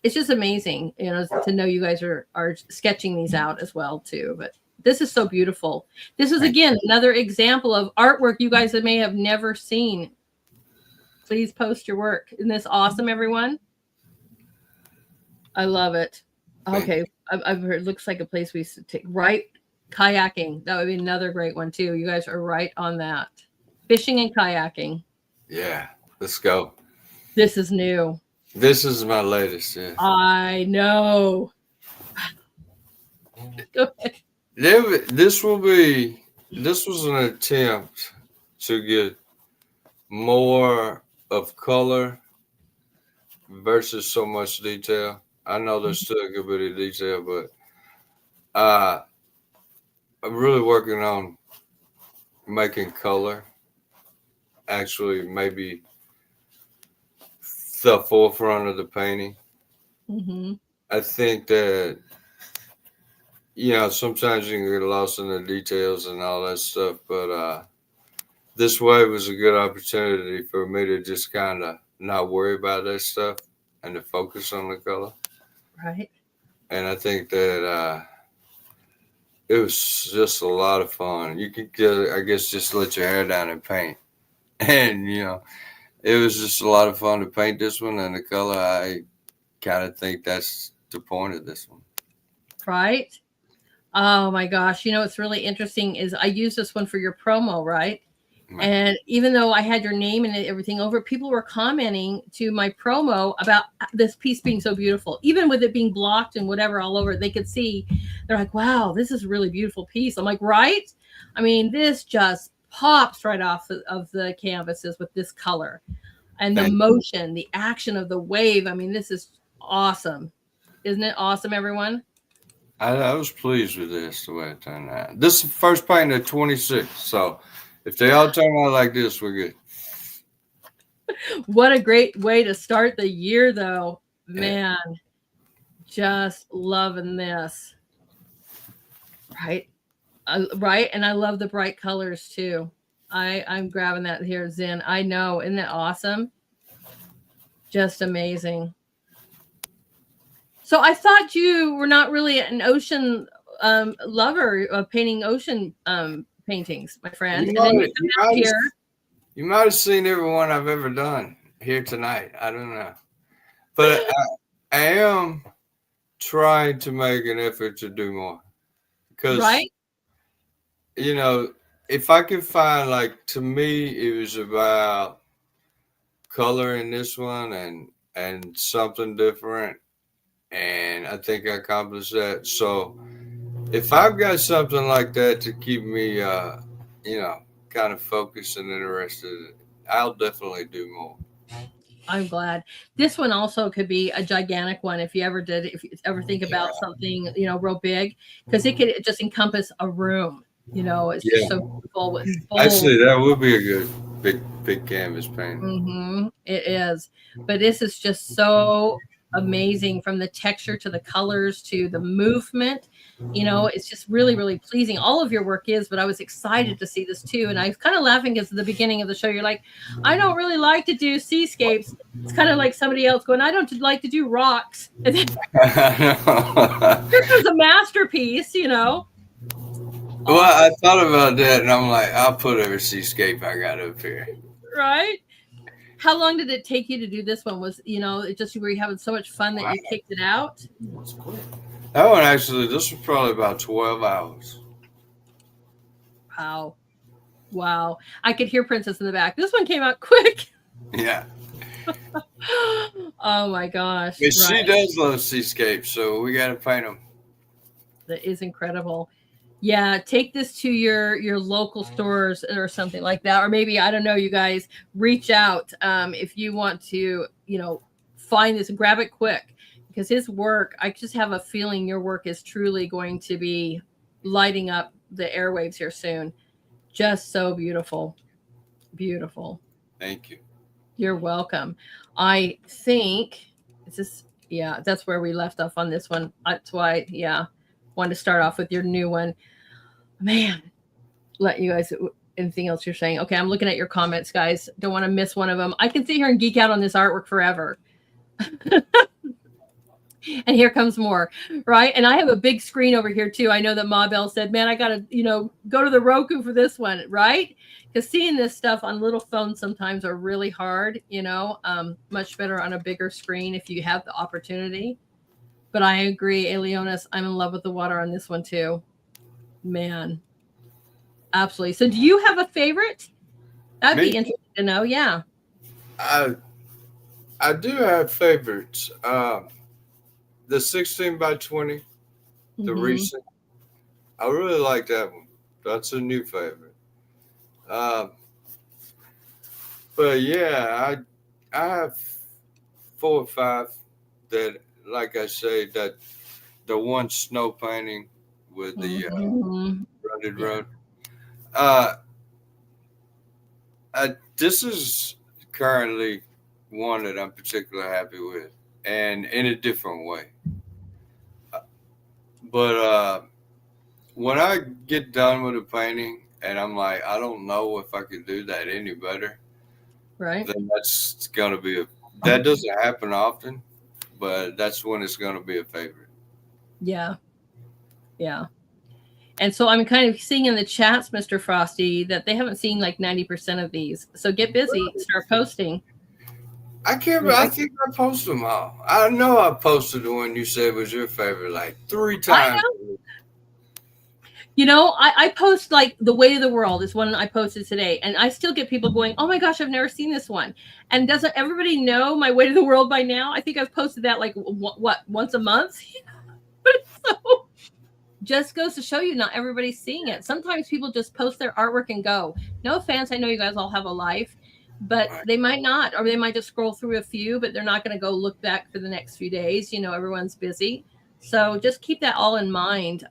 S1: it's just amazing, to know you guys are sketching these out as well too. But this is so beautiful. This is again another example of artwork you guys may have never seen. Please post your work. Isn't this awesome, everyone? I love it. Okay, I've heard. Looks like a place we should take. Right, kayaking. That would be another great one too. You guys are right on that. Fishing and kayaking.
S2: yeah, let's go.
S1: This is new.
S2: This is my latest. Yeah.
S1: I know. Go ahead.
S2: This was an attempt to get more of color versus so much detail. I know there's still a good bit of detail, but I'm really working on making color actually maybe the forefront of the painting.
S1: Mm-hmm.
S2: I think that sometimes you can get lost in the details and all that stuff, but this way was a good opportunity for me to just kind of not worry about that stuff and to focus on the color.
S1: Right.
S2: And I think that it was just a lot of fun. You could, I guess, just let your hair down and paint. And, it was just a lot of fun to paint this one, and the color, I kind of think that's the point of this one.
S1: Right. Oh my gosh. What's really interesting is I used this one for your promo, right?
S2: Right.
S1: And even though I had your name and everything over, people were commenting to my promo about this piece being so beautiful. Even with it being blocked and whatever all over, they could see. They're like, wow, this is a really beautiful piece. I'm like, right? I mean, this just pops right off of the canvases with this color. And the motion, the action of the wave. I mean, this is awesome. Isn't it awesome, everyone?
S2: I was pleased with this, the way it turned out. This is the first painting at 26, so if they all turn out like this, we're good.
S1: What a great way to start the year, though. Man, just loving this. Right? Right? And I love the bright colors, too. I'm grabbing that here, Zen. I know. Isn't that awesome? Just amazing. So I thought you were not really an ocean lover of painting ocean paintings, my friend.
S2: You might have seen every one I've ever done here tonight. I don't know. But I am trying to make an effort to do more. Because,
S1: right?
S2: If I could find, to me, it was about color in this one and something different. And I think I accomplished that. So if I've got something like that to keep me, kind of focused and interested, I'll definitely do more.
S1: I'm glad. This one also could be a gigantic one if you ever think about something, real big, because it could just encompass a room. It's just so beautiful.
S2: Actually, that would be a good big canvas painting.
S1: Mm-hmm. It is. But this is just so amazing, from the texture to the colors to the movement. It's just really, really pleasing. All of your work is, but I was excited to see this too. And I was kind of laughing because at the beginning of the show, you're like, I don't really like to do seascapes. It's kind of like somebody else going, I don't like to do rocks. And then here comes a masterpiece,
S2: Well, I thought about that, and I'm like, I'll put every seascape I got up here.
S1: Right? How long did it take you to do this one? Was, it just were you having so much fun that you kicked it out?
S2: That one, actually, this was probably about 12 hours.
S1: Wow. I could hear Princess in the back. This one came out quick.
S2: Yeah.
S1: Oh, my gosh.
S2: But she does love seascapes, so we got to paint them.
S1: That is incredible. Yeah, take this to your local stores or something like that, or maybe I don't know. You guys reach out if you want to, find this and grab it quick because his work. I just have a feeling your work is truly going to be lighting up the airwaves here soon. Just so beautiful, beautiful.
S2: Thank you.
S1: You're welcome. I think it's just yeah, that's where we left off on this one. That's why wanted to start off with your new one. Man, let you guys anything else you're saying. Okay, I'm looking at your comments, guys. Don't want to miss one of them. I can sit here and geek out on this artwork forever. And here comes more, right? And I have a big screen over here too. I know that Ma Bell said, man, I got to, go to the Roku for this one, right? Because seeing this stuff on little phones sometimes are really hard, much better on a bigger screen if you have the opportunity. But I agree, Eleonis, I'm in love with the water on this one too. Man, absolutely. So do you have a favorite? That'd be interesting to know. Yeah.
S2: I do have favorites. The 16 by 20, the recent. I really like that one. That's a new favorite. But yeah, I have 4 or 5 that, like I say, that the one snow painting with the rutted road. This is currently one that I'm particularly happy with, and in a different way. But when I get done with a painting and I'm like, I don't know if I could do that any better,
S1: right?
S2: Then that's going to be that doesn't happen often, but that's when it's going to be a favorite.
S1: Yeah. Yeah. And so I'm kind of seeing in the chats, Mr. Frosty, that they haven't seen like 90% of these. So get busy, start posting.
S2: I can't. I think I posted them all. I know I posted the one you said was your favorite like 3 times.
S1: I post like The Way of the World is one I posted today, and I still get people going, "Oh my gosh, I've never seen this one." And doesn't everybody know My Way to the World by now? I think I've posted that like once a month. So just goes to show you not everybody's seeing it. Sometimes people just post their artwork and go. No offense, I know you guys all have a life, but they might not, or they might just scroll through a few, but they're not going to go look back for the next few days. Everyone's busy. So just keep that all in mind,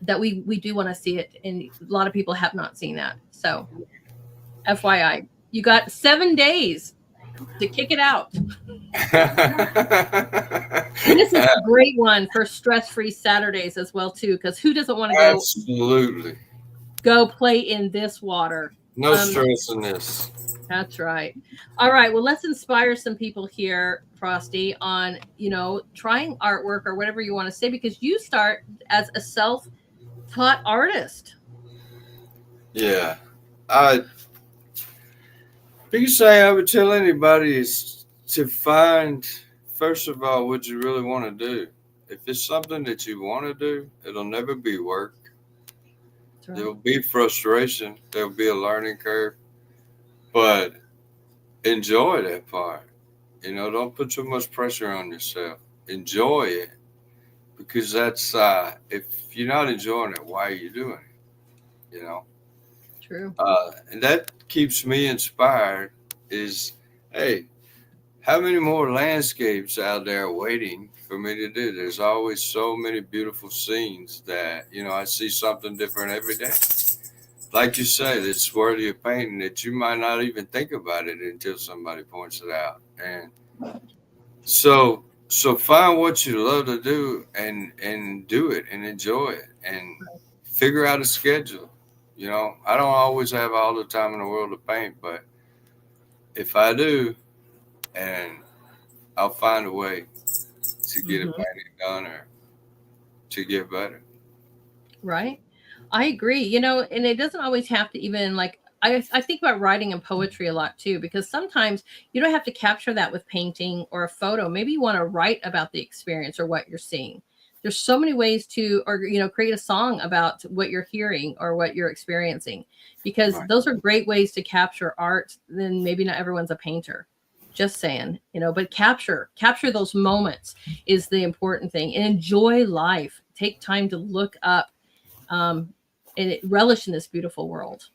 S1: that we do want to see it. And a lot of people have not seen that. So FYI, you got 7 days to kick it out. And this is a great one for stress-free Saturdays as well too, because who doesn't want to go play in this water?
S2: No stress in this.
S1: That's right. All right. Well, let's inspire some people here, Frosty, on trying artwork or whatever you want to say, because you start as a self-taught artist.
S2: Yeah, biggest thing I would tell anybody is to find, first of all, what you really want to do. If it's something that you want to do, it'll never be work. Right. There will be frustration. There will be a learning curve. But enjoy that part. Don't put too much pressure on yourself. Enjoy it. Because that's, if you're not enjoying it, why are you doing it?
S1: True.
S2: And that keeps me inspired is, hey, how many more landscapes out there waiting for me to do? There's always so many beautiful scenes that, I see something different every day. Like you say, it's worthy of painting that you might not even think about it until somebody points it out. And so find what you love to do and do it and enjoy it and figure out a schedule. I don't always have all the time in the world to paint, but if I do, and I'll find a way to get a painting done or to get better.
S1: Right. I agree. And it doesn't always have to even like, I think about writing and poetry a lot too, because sometimes you don't have to capture that with painting or a photo. Maybe you want to write about the experience or what you're seeing. There's so many ways to, or, create a song about what you're hearing or what you're experiencing, because those are great ways to capture art. Then maybe not everyone's a painter, just saying, but capture those moments is the important thing, and enjoy life. take time to look up and relish in this beautiful world.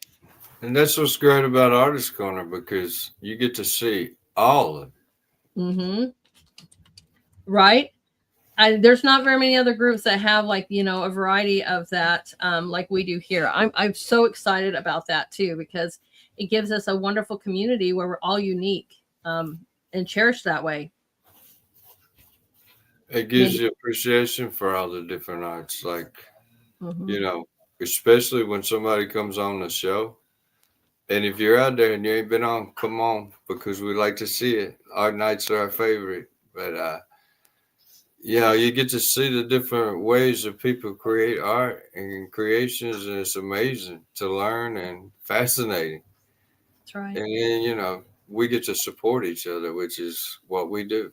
S2: And that's what's great about Artist Corner, because you get to see all of it.
S1: Mm-hmm. Right. There's not very many other groups that have like, a variety of that like we do here. I'm so excited about that too, because it gives us a wonderful community where we're all unique and cherished that way.
S2: It gives you appreciation for all the different arts. Like,
S1: Mm-hmm.
S2: Especially when somebody comes on the show. And if you're out there and you ain't been on, come on, because we like to see it. Art nights are our favorite. But, you get to see the different ways that people create art and creations, and it's amazing to learn and fascinating.
S1: That's right.
S2: And then, we get to support each other, which is what we do.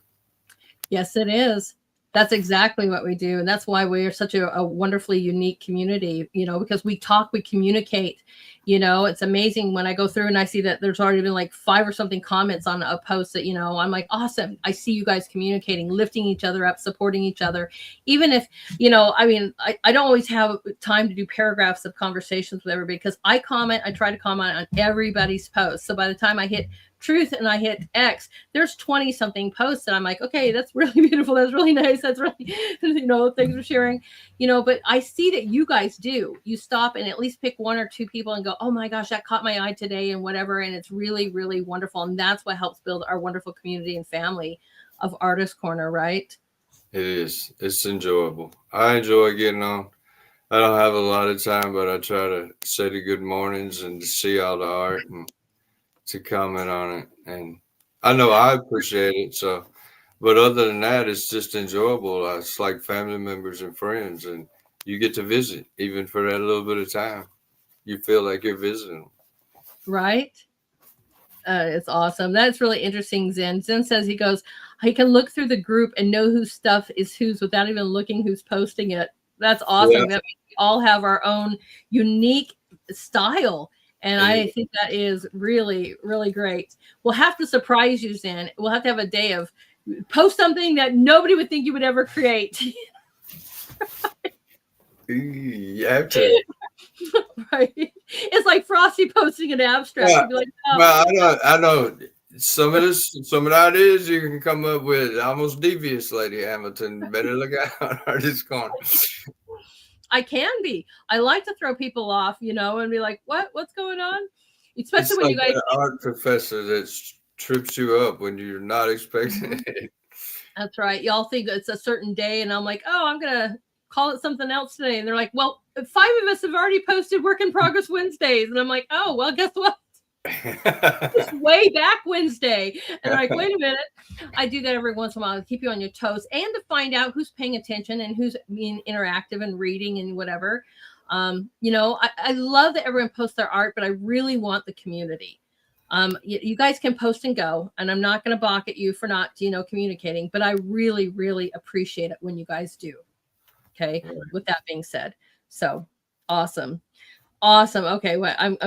S1: Yes, it is. That's exactly what we do. And that's why we are such a wonderfully unique community, because we talk, we communicate. It's amazing when I go through and I see that there's already been like 5 or something comments on a post that, I'm like, awesome. I see you guys communicating, lifting each other up, supporting each other. Even if, I don't always have time to do paragraphs of conversations with everybody, because I try to comment on everybody's post. So by the time I hit truth and I hit X, there's 20 something posts and I'm like, okay, that's really beautiful, that's really nice, that's really thanks for sharing, but I see that you guys do, you stop and at least pick 1 or 2 people and go, oh my gosh, that caught my eye today and whatever, and it's really, really wonderful. And that's what helps build our wonderful community and family of Artist Corner, right?
S2: It is. It's enjoyable. I enjoy getting on. I don't have a lot of time, but I try to say the good mornings and to see all the art and to comment on it. And I know I appreciate it. So, but other than that, it's just enjoyable. It's like family members and friends, and you get to visit even for that little bit of time. You feel like you're visiting.
S1: Right. It's awesome. That's really interesting. Zen says he can look through the group and know whose stuff is whose without even looking who's posting it. That's awesome.
S2: Yeah.
S1: That means we all have our own unique style. And I think that is really, really great. We'll have to surprise you, Zen. We'll have to have a day of post something that nobody would think you would ever create.
S2: You have to.
S1: Right. It's like Frosty posting an abstract.
S2: Yeah.
S1: You'd be like, oh.
S2: Well, I know some of the ideas you can come up with almost devious, Lady Hamilton. Better look out. Artist Corner.
S1: I can be. I like to throw people off, and be like, what's going on? Especially
S2: It's
S1: when
S2: like
S1: you guys
S2: an art professor that trips you up when you're not expecting it.
S1: That's right. Y'all think it's a certain day, and I'm like, oh, I'm gonna call it something else today. And they're like, well, 5 of us have already posted Work in Progress Wednesdays. And I'm like, oh, well, guess what? It's way back Wednesday. And they're like, wait a minute. I do that every once in a while to keep you on your toes and to find out who's paying attention and who's being interactive and reading and whatever. I love that everyone posts their art, but I really want the community. You guys can post and go, and I'm not going to balk at you for not, communicating, but I really, really appreciate it when you guys do. Okay. Right. With that being said, so awesome. Okay. Well, I'm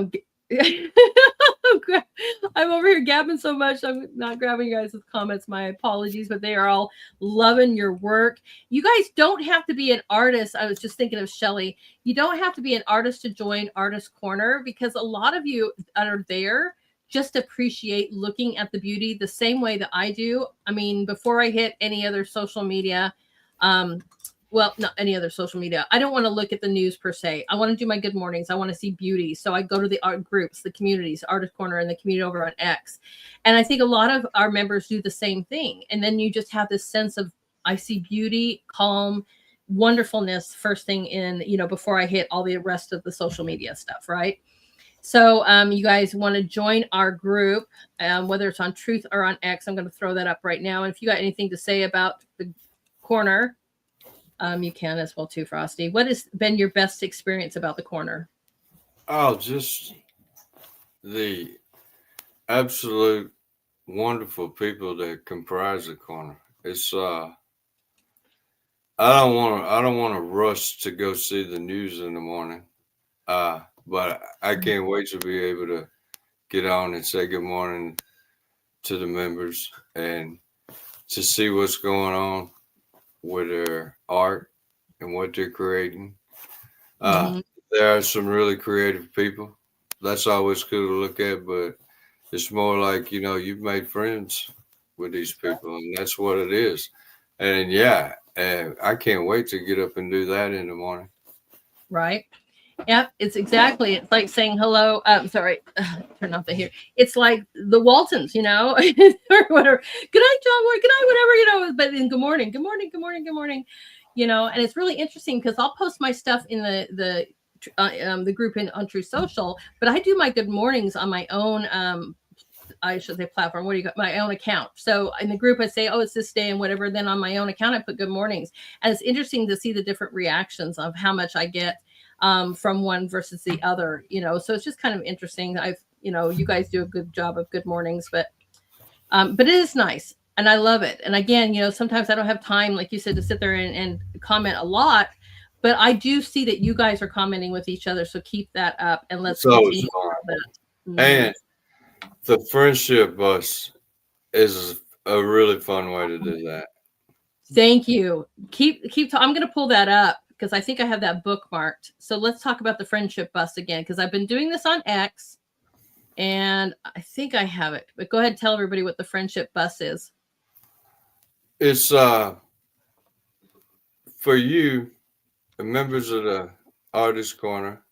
S1: over here gabbing so much. I'm not grabbing you guys with comments. My apologies, but they are all loving your work. You guys don't have to be an artist. I was just thinking of Shelly. You don't have to be an artist to join Artist Corner, because a lot of you that are there just appreciate looking at the beauty the same way that I do. I mean, before I hit any other social media, well, not any other social media, I don't want to look at the news per se. I want to do my good mornings. I want to see beauty. So I go to the art groups, the communities, Artist Corner, and the community over on X. And I think a lot of our members do the same thing. And then you just have this sense of, I see beauty, calm, wonderfulness first thing in, before I hit all the rest of the social media stuff, right? So you guys want to join our group, whether it's on Truth or on X. I'm going to throw that up right now. And if you got anything to say about the corner, you can as well too, Frosty. What has been your best experience about the corner?
S2: Oh, just the absolute wonderful people that comprise the corner. It's I don't want to rush to go see the news in the morning. But I can't wait to be able to get on and say good morning to the members and to see what's going on with their art and what they're creating.
S1: Mhm.
S2: There are some really creative people. That's always cool to look at, but it's more like, you've made friends with these people, and that's what it is. And yeah, and I can't wait to get up and do that in the morning.
S1: Right. Yep, it's like saying hello. Sorry, turn off the here. It's like the Waltons, or whatever. Good night, John. Good night, whatever. But then good morning, good morning, good morning, good morning. And it's really interesting because I'll post my stuff in the group on True Social, but I do my good mornings on my own. I should say platform. What do you got? My own account. So in the group, I say, oh, it's this day and whatever. Then on my own account, I put good mornings. And it's interesting to see the different reactions of how much I get from one versus the other, so it's just kind of interesting. You guys do a good job of good mornings, but it is nice. And I love it. And again, sometimes I don't have time, like you said, to sit there and comment a lot, but I do see that you guys are commenting with each other. So keep that up and let's continue that.
S2: Mm-hmm. And the friendship bus is a really fun way to do that.
S1: Thank you. I'm going to pull that up because I think I have that bookmarked. So let's talk about the friendship bus again, because I've been doing this on X and I think I have it. But go ahead and tell everybody what the friendship bus is.
S2: It's for you, the members of the Artist Corner,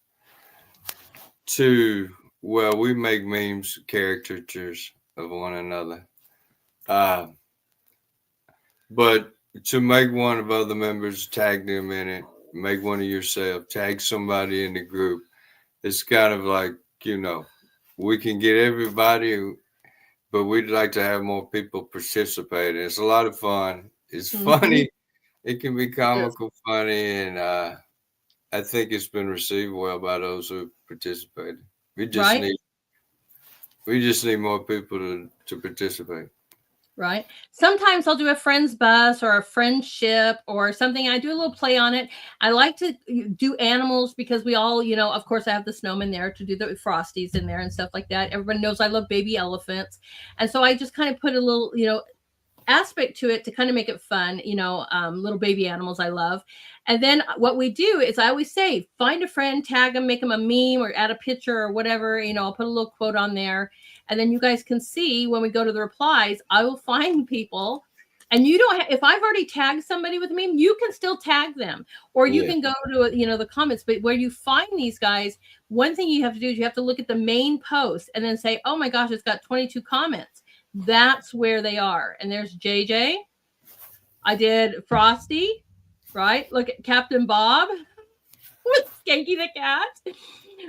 S2: we make memes, caricatures of one another. But to make one of other members, tag them in it, make one of yourself, tag somebody in the group. It's kind of like, we can get everybody, but we'd like to have more people participate. It's a lot of fun. It's funny. It can be comical, funny, and I think it's been received well by those who participated. We just need more people to participate.
S1: Right. Sometimes I'll do a friend's bus or a friendship or something. I do a little play on it. I like to do animals because we all, of course, I have the snowman there to do the frosties in there and stuff like that. Everybody knows I love baby elephants. And so I just kind of put a little, aspect to it to kind of make it fun, little baby animals I love. And then what we do is I always say, find a friend, tag them, make them a meme or add a picture or whatever, I'll put a little quote on there. And then you guys can see when we go to the replies, I will find people. And you don't if I've already tagged somebody with a meme, you can still tag them, or you can go to, the comments. But where you find these guys, one thing you have to do is you have to look at the main post and then say, oh my gosh, it's got 22 comments. That's where they are. And there's JJ. I did Frosty, right? Look at Captain Bob with Skanky the cat,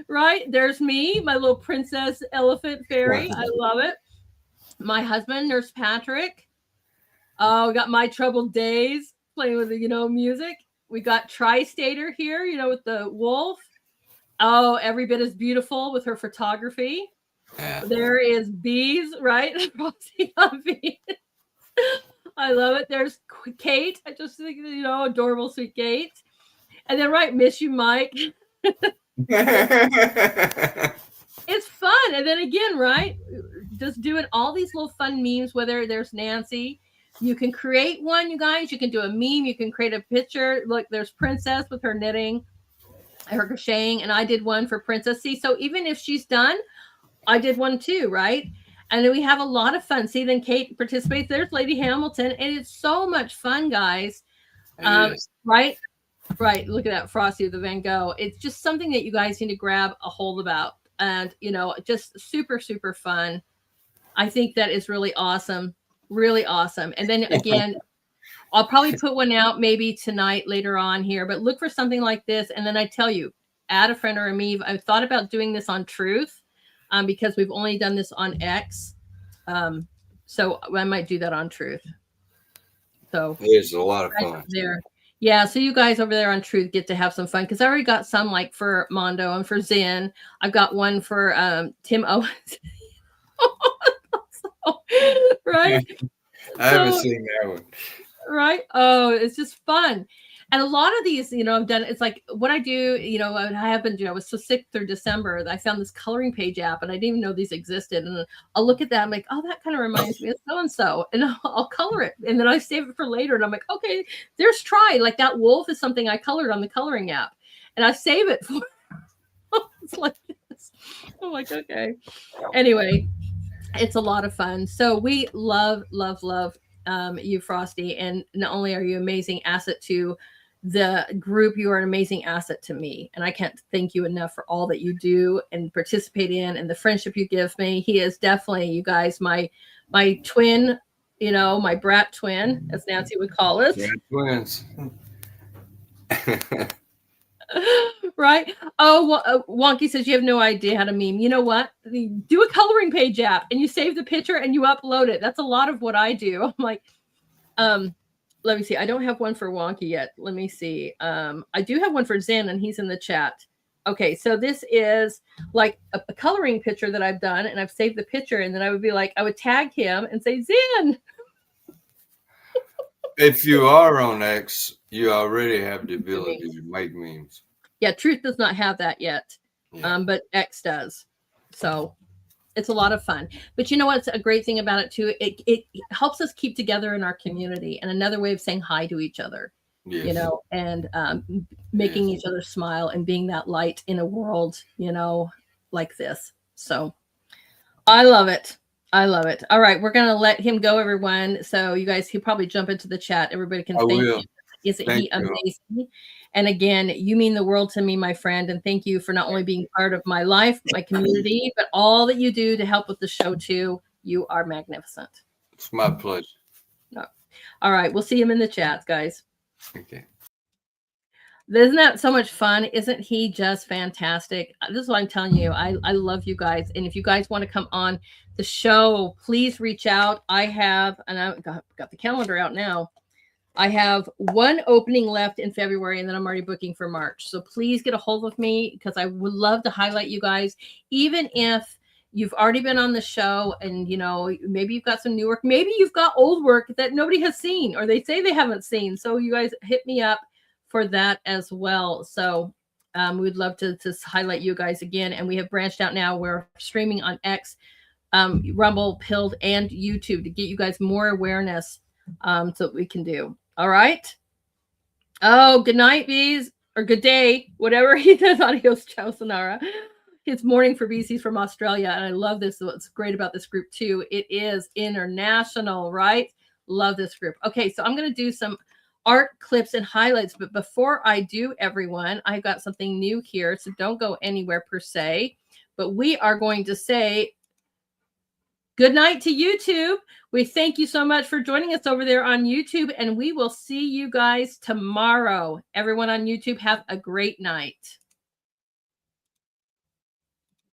S1: right? There's me, my little princess elephant fairy. I love it. My husband, Nurse Patrick. Oh, we got My Troubled Days playing with the, music. We got Tri-Stater here, with the wolf. Oh, every bit as beautiful with her photography. Yeah. There is Bees, right? Bees. I love it. There's Kate. I just think, adorable, sweet Kate. And then, right, Miss You, Mike. It's fun. And then again, right, just doing all these little fun memes, whether there's Nancy. You can create one, you guys. You can do a meme. You can create a picture. Look, there's Princess with her knitting, her crocheting, and I did one for Princess. See, so even if she's done, I did one too, right? And then we have a lot of fun. See, then Kate participates. There's Lady Hamilton, and it's so much fun, guys. Right? Right. Look at that Frosty with the Van Gogh. It's just something that you guys need to grab a hold about. And, just super, super fun. I think that is really awesome. Really awesome. And then again, I'll probably put one out maybe tonight later on here, but look for something like this. And then I tell you, add a friend or a meme. I've thought about doing this on Truth because we've only done this on X. So I might do that on Truth. So
S2: it's a lot of fun
S1: there. Yeah, so you guys over there on Truth get to have some fun because I already got some like for Mondo and for Zen. I've got one for Tim Owens. Right?
S2: I haven't seen that one.
S1: Right? Oh, it's just fun. And a lot of these, you know, I've done, it's like what I do, you know, I have been, you know, I was so sick through December that I found this coloring page app and I didn't even know these existed. And I'll look at that. I'm like, oh, that kind of reminds me of so-and-so. And I'll color it. And then I save it for later. And I'm like, okay, there's try. Like that wolf is something I colored on the coloring app. And I save it for, it's like this. I'm like, okay. Anyway, it's a lot of fun. So we love you, Frosty. And not only are you an amazing asset to the group, you are an amazing asset to me. And I can't thank you enough for all that you do and participate in and the friendship you give me. He is definitely, you guys, my twin, you know, my brat twin, as Nancy would call us.
S2: Yeah, twins.
S1: Right? Oh, Wonky says you have no idea how to meme. You know what? Do a coloring page app and you save the picture and you upload it. That's a lot of what I do. I'm like, let me see. I don't have one for Wonky yet. Let me see. I do have one for Zen and he's in the chat. Okay, so this is like a coloring picture that I've done and I've saved the picture and then I would be like, I would tag him and say, Zen.
S2: If you are on X, you already have the ability to make memes.
S1: Yeah, Truth does not have that yet, but X does. So it's a lot of fun. But you know what's a great thing about it too? It helps us keep together in our community and another way of saying hi to each other, you know, and making each other smile and being that light in a world, you know, like this. So I love it. I love it. All right, we're going to let him go, everyone. So you guys, he'll probably jump into the chat. Everybody can thank you. Isn't he amazing? And again, you mean the world to me, my friend. And thank you for not only being part of my life, my community, but all that you do to help with the show too. You are magnificent.
S2: It's my pleasure.
S1: All right, we'll see him in the chats, guys.
S2: Okay.
S1: Isn't that so much fun? Isn't he just fantastic? This is what I'm telling you. I love you guys. And if you guys want to come on the show, please reach out. I have, and I've got the calendar out now. I have one opening left in February, and then I'm already booking for March. So please get a hold of me because I would love to highlight you guys, even if you've already been on the show and, you know, maybe you've got some new work. Maybe you've got old work that nobody has seen or they say they haven't seen. So you guys hit me up for that as well. So we'd love to highlight you guys again. And we have branched out now. We're streaming on X, Rumble, Pilled, and YouTube to get you guys more awareness so that we can do. All right. Oh, good night, bees, or good day, whatever he does. Adios, ciao, Sonara. It's morning for BCs from Australia, and I love this. What's great about this group too, it is international, right? Love this group. Okay, so I'm going to do some art clips and highlights, but before I do, everyone, I've got something new here, so don't go anywhere per se. But we are going to say good night to YouTube. We thank you so much for joining us over there on YouTube, and we will see you guys tomorrow. Everyone on YouTube, have a great night.